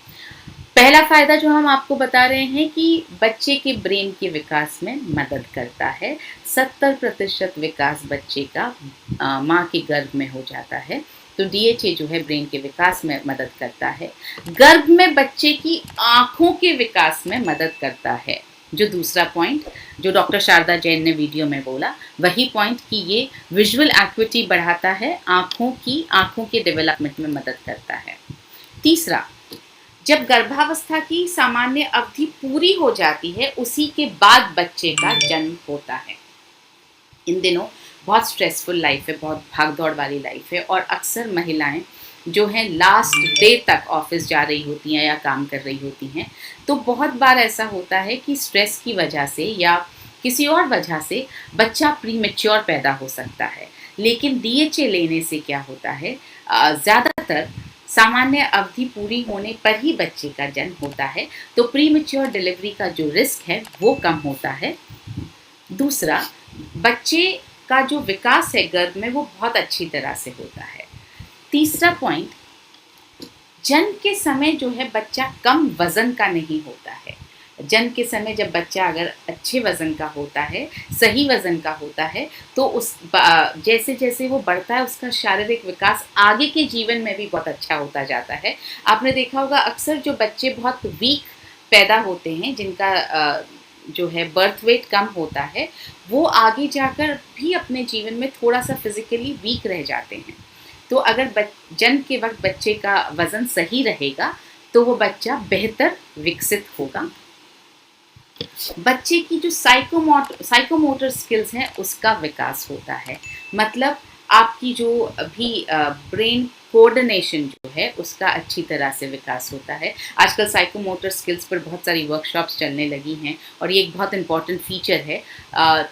[SPEAKER 1] पहला फ़ायदा जो हम आपको बता रहे हैं कि बच्चे के ब्रेन के विकास में मदद करता है। 70% विकास बच्चे का माँ के गर्भ में हो जाता है। तो DHA जो है ब्रेन के विकास में मदद करता है। गर्भ में बच्चे की आँखों के विकास में मदद करता है। जो दूसरा पॉइंट जो डॉक्टर शारदा जैन ने वीडियो में बोला, वही पॉइंट कि ये विजुअल एक्टिविटी बढ़ाता है, आँखों के डेवलपमेंट में मदद करता है। तीसरा, जब गर्भावस्था की सामान्य अवधि पूरी हो जाती है, उसी के बाद बच्चे का जन्म होता है। इन दिनों बहुत स्ट्रेसफुल लाइफ है, बहुत भाग दौड़ वाली लाइफ है, और अक्सर महिलाएं जो हैं लास्ट डे तक ऑफिस जा रही होती हैं या काम कर रही होती हैं। तो बहुत बार ऐसा होता है कि स्ट्रेस की वजह से या किसी और वजह से बच्चा प्रीमेच्योर पैदा हो सकता है। लेकिन DHA लेने से क्या होता है, ज़्यादातर सामान्य अवधि पूरी होने पर ही बच्चे का जन्म होता है। तो प्रीमेच्योर डिलीवरी का जो रिस्क है वो कम होता है। दूसरा, बच्चे का जो विकास है गर्भ में वो बहुत अच्छी तरह से होता है। तीसरा पॉइंट, जन्म के समय जो है बच्चा कम वज़न का नहीं होता है। जन्म के समय जब बच्चा अगर अच्छे वज़न का होता है, सही वज़न का होता है, तो उस जैसे जैसे वो बढ़ता है उसका शारीरिक विकास आगे के जीवन में भी बहुत अच्छा होता जाता है। आपने देखा होगा अक्सर जो बच्चे बहुत वीक पैदा होते हैं, जिनका जो है बर्थ वेट कम होता है, वो आगे जाकर भी अपने जीवन में थोड़ा सा फिजिकली वीक रह जाते हैं। तो अगर जन्म के वक्त बच्चे का वज़न सही रहेगा तो वो बच्चा बेहतर विकसित होगा। बच्चे की जो साइकोमोटर स्किल्स हैं उसका विकास होता है, मतलब आपकी जो भी ब्रेन कोऑर्डिनेशन जो है उसका अच्छी तरह से विकास होता है। आजकल साइकोमोटर स्किल्स पर बहुत सारी वर्कशॉप्स चलने लगी हैं और ये एक बहुत इम्पॉर्टेंट फीचर है।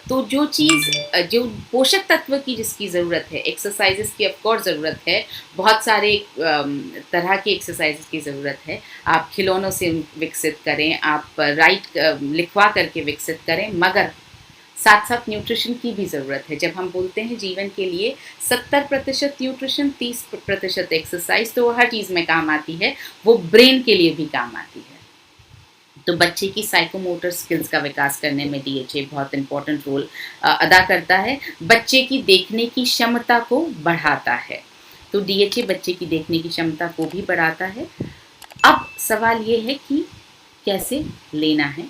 [SPEAKER 1] तो जो चीज़ जो पोषक तत्व की जिसकी ज़रूरत है, एक्सरसाइजेस की ऑफकोर्स ज़रूरत है, बहुत सारे तरह की एक्सरसाइजेस की ज़रूरत है। आप खिलौनों से विकसित करें, आप लिखवा करके विकसित करें, मगर साथ साथ न्यूट्रिशन की भी ज़रूरत है। जब हम बोलते हैं जीवन के लिए 70% न्यूट्रिशन, 30% एक्सरसाइज, तो वो हर चीज़ में काम आती है, वो ब्रेन के लिए भी काम आती है। तो बच्चे की साइकोमोटर स्किल्स का विकास करने में DHA बहुत इम्पोर्टेंट रोल अदा करता है। बच्चे की देखने की क्षमता को बढ़ाता है, तो DHA बच्चे की देखने की क्षमता को भी बढ़ाता है। अब सवाल ये है कि कैसे लेना है।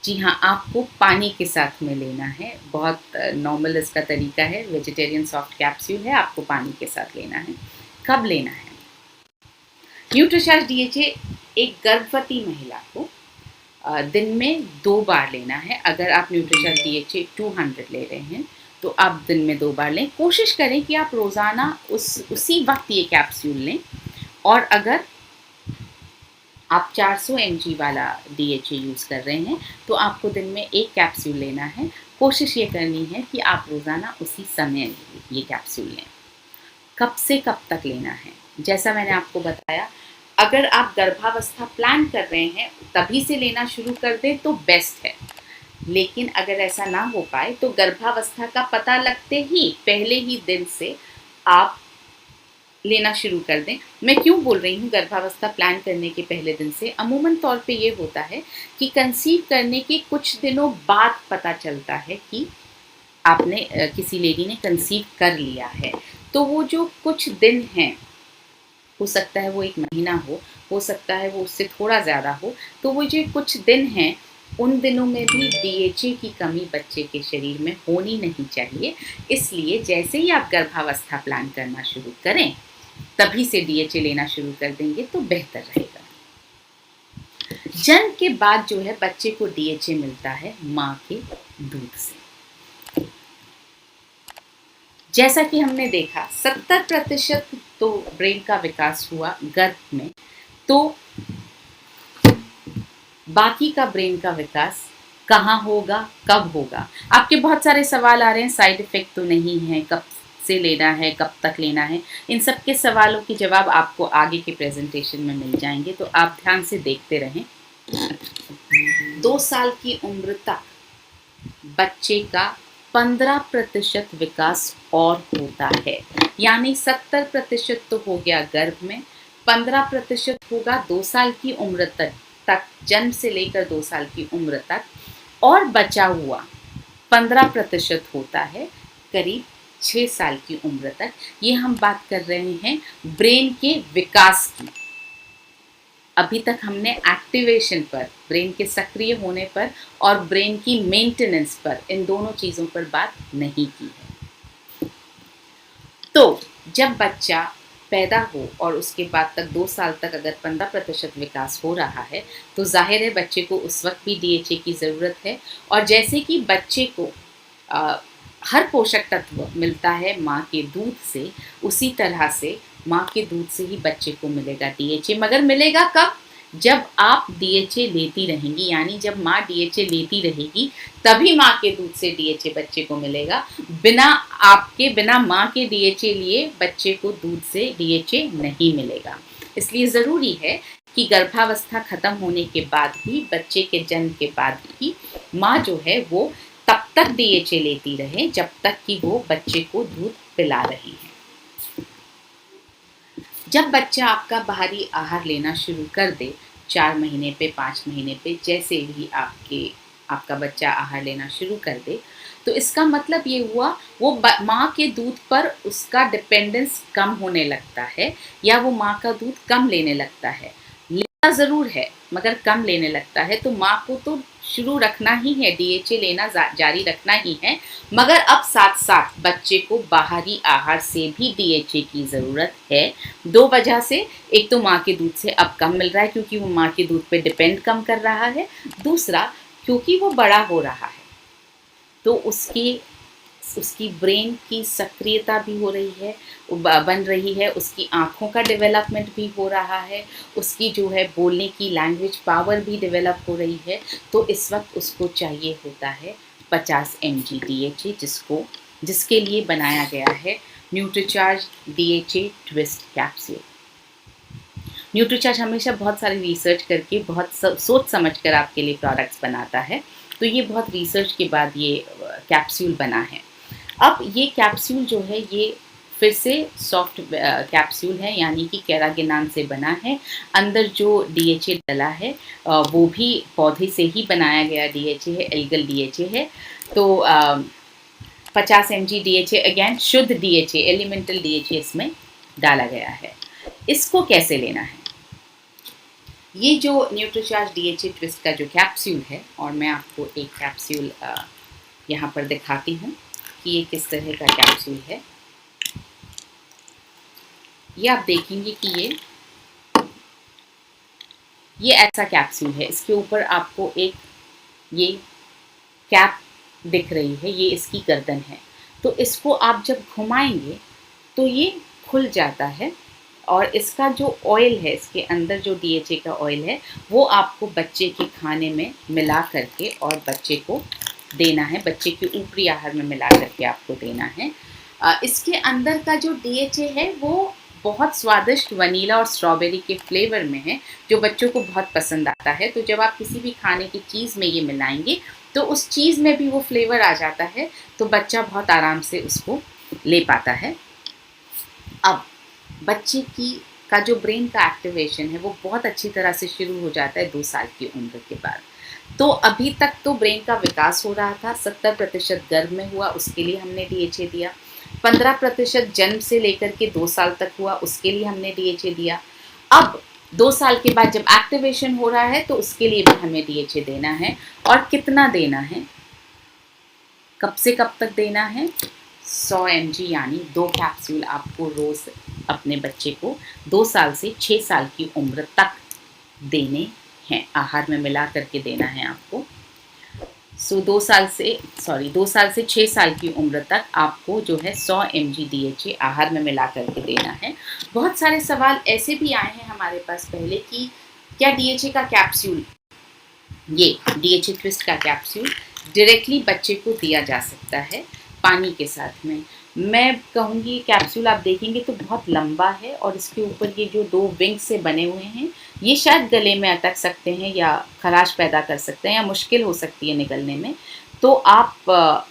[SPEAKER 1] जी हाँ, आपको पानी के साथ में लेना है। बहुत नॉर्मल इसका तरीका है, वेजिटेरियन सॉफ्ट कैप्सूल है, आपको पानी के साथ लेना है। कब लेना है? न्यूट्रिचार्ज DHA एक गर्भवती महिला को दिन में 2 बार लेना है। अगर आप न्यूट्रिचार्ज DHA 200 ले रहे हैं तो आप दिन में 2 बार लें। कोशिश करें कि आप रोज़ाना उसी वक्त ये कैप्सूल लें, और अगर आप 400 mg वाला DHA यूज़ कर रहे हैं तो आपको दिन में 1 कैप्सूल लेना है। कोशिश ये करनी है कि आप रोज़ाना उसी समय ये कैप्सूल लें। कब से कब तक लेना है? जैसा मैंने आपको बताया, अगर आप गर्भावस्था प्लान कर रहे हैं तभी से लेना शुरू कर दें तो बेस्ट है, लेकिन अगर ऐसा ना हो पाए तो गर्भावस्था का पता लगते ही पहले ही दिन से आप लेना शुरू कर दें। मैं क्यों बोल रही हूँ गर्भावस्था प्लान करने के पहले दिन से? अमूमन तौर पे ये होता है कि कंसीव करने के कुछ दिनों बाद पता चलता है कि आपने किसी लेडी ने कंसीव कर लिया है। तो वो जो कुछ दिन हैं, हो सकता है वो 1 महीना हो सकता है वो उससे थोड़ा ज़्यादा हो, तो वो जो कुछ दिन हैं उन दिनों में भी DHA की कमी बच्चे के शरीर में होनी नहीं चाहिए। इसलिए जैसे ही आप गर्भावस्था प्लान करना शुरू करें तभी से DHA लेना शुरू कर देंगे तो बेहतर रहेगा। जन्म के बाद जो है बच्चे को DHA मिलता है माँ के दूध से। जैसा कि हमने देखा 70% तो ब्रेन का विकास हुआ गर्भ में, तो बाकी का ब्रेन का विकास कहाँ होगा, कब होगा? आपके बहुत सारे सवाल आ रहे हैं, साइड इफ़ेक्ट तो नहीं है, कब से लेना है, कब तक लेना है? इन सब के सवालों के जवाब आपको आगे के प्रेजेंटेशन में मिल जाएंगे, तो आप ध्यान से देखते रहें। 2 साल की उम्र तक बच्चे का 15% विकास और होता है, यानी 70% तो हो गया गर्भ में, 15% होगा 2 साल की उम्र तक, जन्म से लेकर 2 साल की उम्र तक, और बचा हुआ 15% होता है करीब 6 साल की उम्र तक। ये हम बात कर रहे हैं ब्रेन के विकास की। अभी तक हमने एक्टिवेशन पर, ब्रेन के सक्रिय होने पर और ब्रेन की मेंटेनेंस पर, इन दोनों चीज़ों पर बात नहीं की है। तो जब बच्चा पैदा हो और उसके बाद तक 2 साल तक अगर 15% विकास हो रहा है तो जाहिर है बच्चे को उस वक्त भी DHA की ज़रूरत है। और जैसे कि बच्चे को हर पोषक तत्व मिलता है माँ के दूध से, उसी तरह से माँ के दूध से ही बच्चे को मिलेगा DHA। मगर मिलेगा कब? जब आप DHA लेती रहेंगी, यानी जब माँ DHA लेती रहेगी तभी माँ के दूध से DHA बच्चे को मिलेगा। बिना माँ के DHA लिए बच्चे को दूध से DHA नहीं मिलेगा। इसलिए ज़रूरी है कि गर्भावस्था ख़त्म होने के बाद भी, बच्चे के जन्म के बाद भी माँ जो है वो तब तक DHA लेती रहे जब तक कि वो बच्चे को दूध पिला रही है। जब बच्चा आपका बाहरी आहार लेना शुरू कर दे, 4 महीने पे, 5 महीने पे, जैसे भी आपका बच्चा आहार लेना शुरू कर दे, तो इसका मतलब ये हुआ वो माँ के दूध पर उसका डिपेंडेंस कम होने लगता है, या वो माँ का दूध कम लेने लगता है। ज़रूर है मगर कम लेने लगता है, तो माँ को तो शुरू रखना ही है, डीएचए लेना जारी रखना ही है, मगर अब साथ साथ बच्चे को बाहरी आहार से भी डीएचए की ज़रूरत है। 2 वजह से, एक तो माँ के दूध से अब कम मिल रहा है क्योंकि वो माँ के दूध पे डिपेंड कम कर रहा है, दूसरा क्योंकि वो बड़ा हो रहा है तो उसकी ब्रेन की सक्रियता भी हो रही है, बन रही है, उसकी आँखों का डेवलपमेंट भी हो रहा है, उसकी जो है बोलने की लैंग्वेज पावर भी डेवलप हो रही है। तो इस वक्त उसको चाहिए होता है 50 mg DHA, जिसके लिए बनाया गया है Nutricharge DHA twist capsule. Nutricharge हमेशा बहुत सारी रिसर्च करके बहुत सोच समझ कर आपके लिए प्रोडक्ट्स बनाता है, तो ये बहुत रिसर्च के बाद ये कैप्सूल बना है। अब ये कैप्सूल जो है ये फिर से सॉफ्ट कैप्सूल है, यानी कि कैरागिनान से बना है। अंदर जो DHA डला है वो भी पौधे से ही बनाया गया DHA है, एल्गल DHA है। तो 50 mg DHA, अगेन शुद्ध DHA, एलिमेंटल DHA इसमें डाला गया है। इसको कैसे लेना है? ये जो न्यूट्रीचार्ज DHA ट्विस्ट का जो कैप्सूल है, और मैं आपको एक कैप्सूल यहाँ पर दिखाती हूँ कि ये किस तरह का कैप्सूल है। ये आप देखेंगे कि ये ऐसा कैप्सूल है। इसके ऊपर आपको एक ये कैप दिख रही है, ये इसकी गर्दन है। तो इसको आप जब घुमाएंगे तो ये खुल जाता है, और इसका जो ऑयल है, इसके अंदर जो DHA का ऑयल है, वो आपको बच्चे के खाने में मिला करके और बच्चे को देना है, बच्चे के ऊपरी आहार में मिला करके आपको देना है। इसके अंदर का जो DHA है वो बहुत स्वादिष्ट वनीला और स्ट्रॉबेरी के फ्लेवर में है, जो बच्चों को बहुत पसंद आता है। तो जब आप किसी भी खाने की चीज़ में ये मिलाएंगे तो उस चीज़ में भी वो फ्लेवर आ जाता है, तो बच्चा बहुत आराम से उसको ले पाता है। अब बच्चे का जो ब्रेन का एक्टिवेशन है वो बहुत अच्छी तरह से शुरू हो जाता है 2 साल की उम्र के बाद। तो अभी तक तो ब्रेन का विकास हो रहा था, 70% गर्भ में हुआ, उसके लिए हमने DHA दिया। 15% जन्म से लेकर के 2 साल तक हुआ, उसके लिए हमने DHA दिया। अब 2 साल के बाद जब एक्टिवेशन हो रहा है तो उसके लिए भी हमें DHA देना है। और कितना देना है, कब से कब तक देना है? 100 mg, यानी 2 कैप्सूल आपको रोज़ अपने बच्चे को 2 साल से 6 साल की उम्र तक देने हैं, आहार में मिला करके देना है आपको। 2 साल से 6 साल की उम्र तक आपको जो है 100 mg DHA आहार में मिला करके देना है। बहुत सारे सवाल ऐसे भी आए हैं हमारे पास पहले कि क्या DHA का कैप्सूल, ये DHA ट्विस्ट का कैप्सूल डायरेक्टली बच्चे को दिया जा सकता है पानी के साथ में? मैं कहूँगी कैप्सूल आप देखेंगे तो बहुत लंबा है, और इसके ऊपर ये जो 2 विंग्स से बने हुए हैं, ये शायद गले में अटक सकते हैं या खराश पैदा कर सकते हैं या मुश्किल हो सकती है निकलने में। तो आप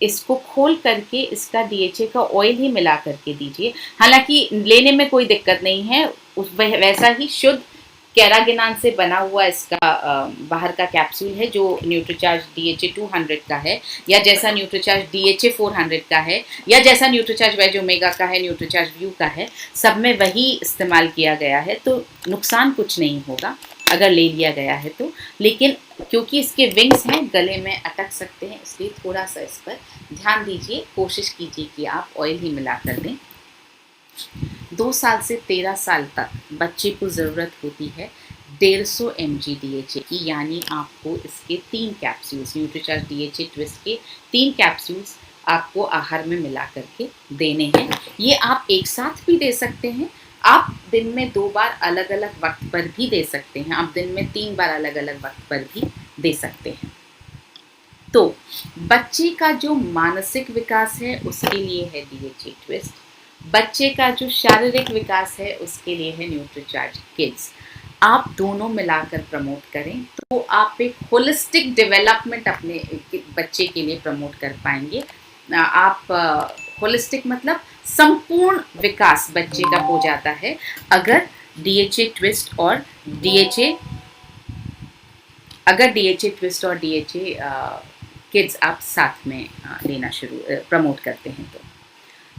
[SPEAKER 1] इसको खोल करके इसका DHA का ऑयल ही मिला करके दीजिए। हालांकि लेने में कोई दिक्कत नहीं है, वैसा ही शुद्ध कैरागिनान से बना हुआ इसका बाहर का कैप्सूल है, जो न्यूट्रीचार्ज DHA 200 का है, या जैसा न्यूट्रीचार्ज DHA 400 का है, या जैसा न्यूट्रीचार्ज वेज ओमेगा का है, न्यूट्रीचार्ज व्यू का है, सब में वही इस्तेमाल किया गया है। तो नुकसान कुछ नहीं होगा अगर ले लिया गया है तो, लेकिन क्योंकि इसके विंग्स हैं, गले में अटक सकते हैं, इसलिए थोड़ा सा इस पर ध्यान दीजिए। कोशिश कीजिए कि आप ऑयल ही मिला कर दें। 2 साल से 13 साल तक बच्चे को ज़रूरत होती है 150 mg DHA की, यानी आपको इसके 3 कैप्सूल्स, न्यूट्रीचार्ज DHA ट्विस्ट के 3 कैप्सूल्स आपको आहार में मिला करके देने हैं। ये आप एक साथ भी दे सकते हैं, आप दिन में 2 बार अलग अलग वक्त पर भी दे सकते हैं, आप दिन में 3 बार अलग अलग वक्त पर भी दे सकते हैं। तो बच्चे का जो मानसिक विकास है उसके लिए है DHA ट्विस्ट, बच्चे का जो शारीरिक विकास है उसके लिए है न्यूट्रीचार्ज किड्स। आप दोनों मिलाकर प्रमोट करें तो आप एक होलिस्टिक डेवलपमेंट अपने बच्चे के लिए प्रमोट कर पाएंगे। आप होलिस्टिक मतलब संपूर्ण विकास बच्चे का हो जाता है अगर DHA ट्विस्ट और DHA किड्स आप साथ में लेना प्रमोट करते हैं। तो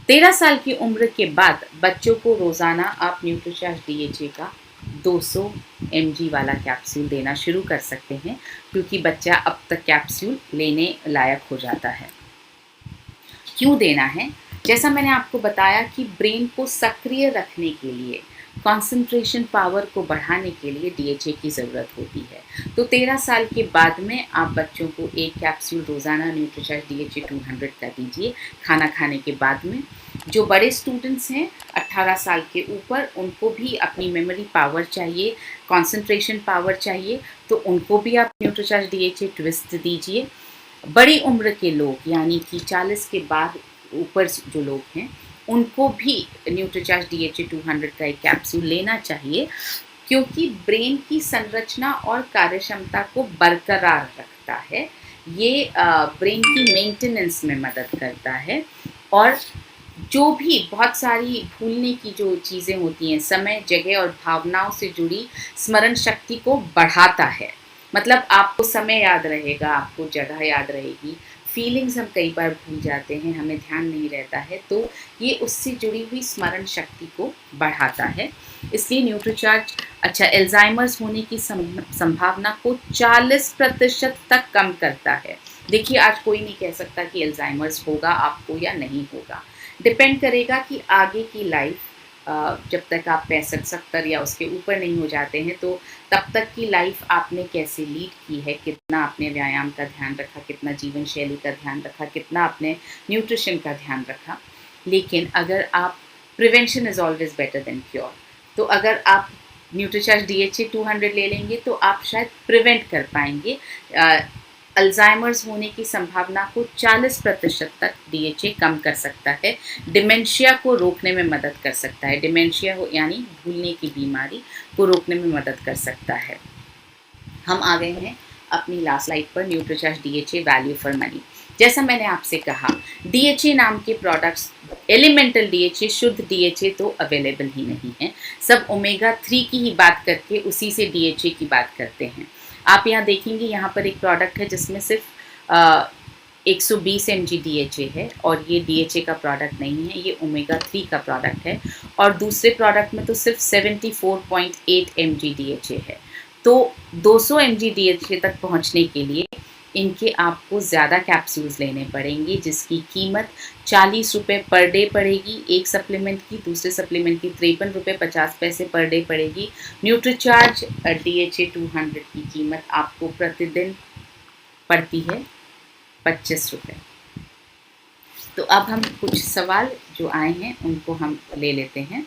[SPEAKER 1] 13 साल की उम्र के बाद बच्चों को रोज़ाना आप न्यूट्रीचार्ज DHA का 200 mg वाला कैप्सूल देना शुरू कर सकते हैं, क्योंकि बच्चा अब तक कैप्सूल लेने लायक हो जाता है। क्यों देना है? जैसा मैंने आपको बताया कि ब्रेन को सक्रिय रखने के लिए, कंसंट्रेशन पावर को बढ़ाने के लिए DHA की ज़रूरत होती है। तो 13 साल के बाद में आप बच्चों को एक कैप्सूल रोज़ाना न्यूट्रीचार्ज DHA 200 का दीजिए खाना खाने के बाद में। जो बड़े स्टूडेंट्स हैं 18 साल के ऊपर, उनको भी अपनी मेमोरी पावर चाहिए, कंसंट्रेशन पावर चाहिए, तो उनको भी आप न्यूट्रीचार्ज DHA ट्विस्ट दीजिए। बड़ी उम्र के लोग यानी कि 40 के बाद ऊपर जो लोग हैं, उनको भी न्यूट्रीचार्ज DHA 200 का एक कैप्सूल लेना चाहिए, क्योंकि ब्रेन की संरचना और कार्यक्षमता को बरकरार रखता है। ये ब्रेन की मेंटेनेंस में मदद करता है, और जो भी बहुत सारी भूलने की जो चीज़ें होती हैं, समय, जगह और भावनाओं से जुड़ी स्मरण शक्ति को बढ़ाता है। मतलब आपको समय याद रहेगा, आपको जगह याद रहेगी, फीलिंग्स हम कई बार भूल जाते हैं, हमें ध्यान नहीं रहता है, तो ये उससे जुड़ी हुई स्मरण शक्ति को बढ़ाता है। इसलिए न्यूट्रीचार्ज एल्जाइमर्स होने की संभावना को 40% तक कम करता है। देखिए, आज कोई नहीं कह सकता कि एल्जाइमर्स होगा आपको या नहीं होगा। डिपेंड करेगा कि आगे की लाइफ, जब तक आप 65-70 या उसके ऊपर नहीं हो जाते हैं, तो तब तक की लाइफ आपने कैसे लीड की है, कितना आपने व्यायाम का ध्यान रखा, कितना जीवन शैली का ध्यान रखा, कितना आपने न्यूट्रिशन का ध्यान रखा। लेकिन अगर आप, prevention is always better than cure, तो अगर आप न्यूट्रीचार्ज DHA 200 ले लेंगे तो आप शायद प्रिवेंट कर पाएंगे। अल्जाइमर्स होने की संभावना को 40% तक DHA कम कर सकता है। डिमेंशिया को रोकने में मदद कर सकता है। डिमेंशिया यानी भूलने की बीमारी को रोकने में मदद कर सकता है। हम आ गए हैं अपनी लास्ट स्लाइड पर, Nutricharge DHA value for money. जैसा मैंने आपसे कहा, DHA नाम के प्रोडक्ट्स, एलिमेंटल DHA, शुद्ध DHA तो अवेलेबल ही नहीं है। सब ओमेगा 3 की ही बात करके उसी से DHA की बात करते हैं। आप यहाँ देखेंगे, यहाँ पर एक प्रोडक्ट है जिसमें सिर्फ 120 mg DHA है, और ये DHA का प्रोडक्ट नहीं है, ये ओमेगा 3 का प्रोडक्ट है। और दूसरे प्रोडक्ट में तो सिर्फ 74.8 mg DHA है। तो 200 mg DHA तक पहुँचने के लिए इनके आपको ज़्यादा कैप्सूल्स लेने पड़ेंगे, जिसकी कीमत 40 रुपये पर डे पड़ेगी एक सप्लीमेंट की। दूसरे सप्लीमेंट की 53 रुपये 50 पैसे पर डे पड़ेगी। न्यूट्रीचार्ज DHA 200 की कीमत आपको प्रतिदिन पड़ती है 25 रुपये। तो अब हम कुछ सवाल जो आए हैं उनको हम ले लेते हैं।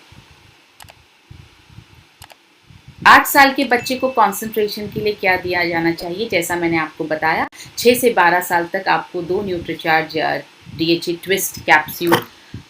[SPEAKER 1] 8 साल के बच्चे को कंसंट्रेशन के लिए क्या दिया जाना चाहिए? जैसा मैंने आपको बताया, 6 से 12 साल तक आपको 2 न्यूट्रीचार्ज DHA ट्विस्ट कैप्सूल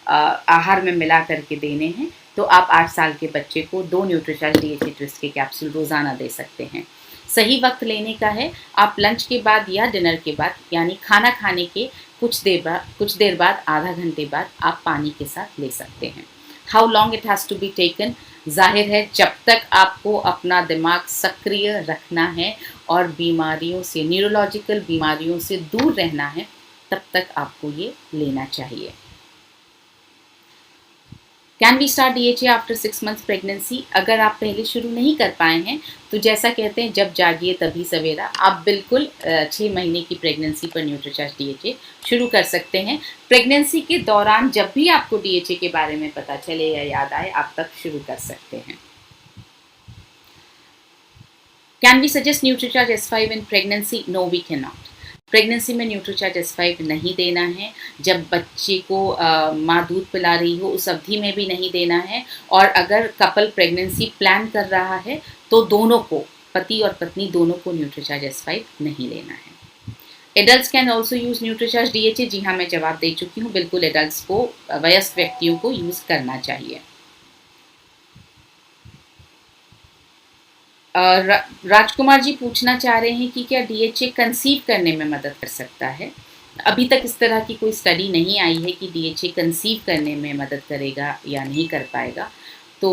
[SPEAKER 1] आहार में मिला करके देने हैं। तो आप 8 साल के बच्चे को 2 न्यूट्रीचार्ज DHA ट्विस्ट के कैप्सूल रोज़ाना दे सकते हैं। सही वक्त लेने का है, आप लंच के बाद या डिनर के बाद, यानी खाना खाने के कुछ देर बाद, आधा घंटे बाद आप पानी के साथ ले सकते हैं। How long it has to be taken? जाहिर है, जब तक आपको अपना दिमाग सक्रिय रखना है और बीमारियों से, न्यूरोलॉजिकल बीमारियों से दूर रहना है, तब तक आपको ये लेना चाहिए। Can we start DHA after 6 months pregnancy? अगर आप पहले शुरू नहीं कर पाए हैं तो जैसा कहते हैं, जब जागिए तभी सवेरा, आप बिल्कुल 6 महीने की प्रेगनेंसी पर न्यूट्रीचार्ज DHA शुरू कर सकते हैं। प्रेगनेंसी के दौरान जब भी आपको DHA के बारे में पता चले या याद आए, आप तक शुरू कर सकते हैं। Can we suggest Nutricharge S5 in pregnancy? No, we can not. Pregnancy में न्यूट्रीचार्ज S5 नहीं देना है। जब बच्चे को माँ दूध पिला रही हो उस अवधि में भी नहीं देना है। और अगर कपल प्रेगनेंसी प्लान कर रहा है तो दोनों को, पति और पत्नी दोनों को न्यूट्रीचार्ज S5 नहीं लेना है। Adults can also use Nutricharge DHA? जी हाँ, मैं जवाब दे चुकी हूँ। बिल्कुल एडल्ट्स को, वयस्क व्यक्तियों को यूज़ करना चाहिए। राजकुमार जी पूछना चाह रहे हैं कि क्या DHA कंसीव करने में मदद कर सकता है? अभी तक इस तरह की कोई स्टडी नहीं आई है कि DHA कंसीव करने में मदद करेगा या नहीं कर पाएगा। तो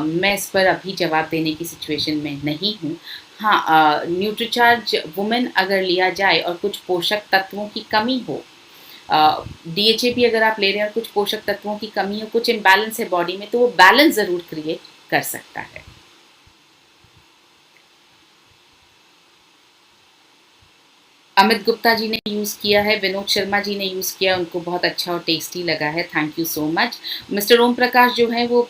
[SPEAKER 1] मैं इस पर अभी जवाब देने की सिचुएशन में नहीं हूँ। हाँ, न्यूट्रीचार्ज वुमेन अगर लिया जाए और कुछ पोषक तत्वों की कमी हो, DHA भी अगर आप ले रहे हैं और कुछ पोषक तत्वों की कमी हो, कुछ इम्बैलेंस है बॉडी में, तो वो बैलेंस ज़रूर क्रिएट कर सकता है। अमित गुप्ता जी ने यूज़ किया है, विनोद शर्मा जी ने यूज़ किया, उनको बहुत अच्छा और टेस्टी लगा है, thank you so much. Mister Om Prakash जो है वो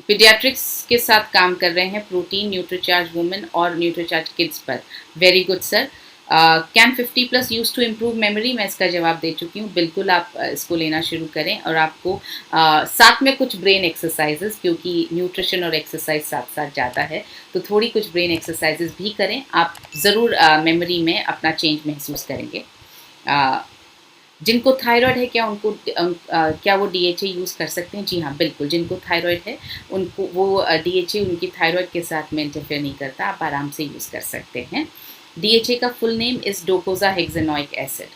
[SPEAKER 1] पीडियाट्रिक्स के साथ काम कर रहे हैं, प्रोटीन, न्यूट्रीचार्ज वुमेन और न्यूट्रीचार्ज किड्स पर। Very good sir. Can 50+ use to improve memory, मैं इसका जवाब दे चुकी हूँ, बिल्कुल आप इसको लेना शुरू करें। और आपको साथ में कुछ ब्रेन एक्सरसाइजेज, क्योंकि न्यूट्रिशन और एक्सरसाइज साथ साथ जाता है, तो थोड़ी कुछ ब्रेन एक्सरसाइजेज भी करें, आप ज़रूर मेमोरी में अपना चेंज महसूस करेंगे। जिनको थायराइड है क्या उनको क्या वो DHA यूज़ कर सकते हैं? जी हाँ, बिल्कुल। जिनको थायराइड है उनको वो DHA उनकी थायराइड के साथ में इंटरफेयर नहीं करता, आप आराम से यूज़ कर सकते हैं। DHA का फुल नेम इज़ डोकोसाहेक्सेनोइक एसिड।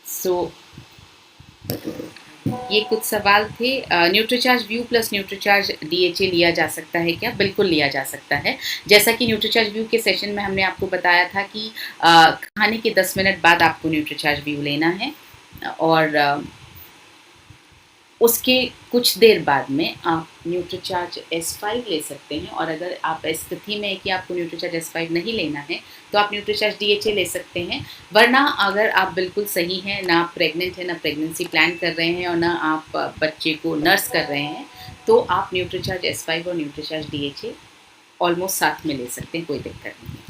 [SPEAKER 1] सो ये कुछ सवाल थे। Nutricharge view plus Nutricharge DHA लिया जा सकता है क्या? बिल्कुल लिया जा सकता है। जैसा कि न्यूट्रीचार्ज व्यू के सेशन में हमने आपको बताया था कि खाने के 10 मिनट बाद आपको न्यूट्रीचार्ज व्यू लेना है और उसके कुछ देर बाद में आप न्यूट्रीचार्ज S5 ले सकते हैं। और अगर आप इस स्थिति में है कि आपको न्यूट्रीचार्ज S5 नहीं लेना है तो आप न्यूट्रीचार्ज DHA ले सकते हैं। वरना अगर आप बिल्कुल सही हैं, ना आप प्रेग्नेंट हैं, ना प्रेगनेंसी प्लान कर रहे हैं और ना आप बच्चे को नर्स कर रहे हैं, तो आप न्यूट्रीचार्ज S5 और न्यूट्रीचार्ज DHA ऑलमोस्ट साथ में ले सकते हैं, कोई दिक्कत नहीं है।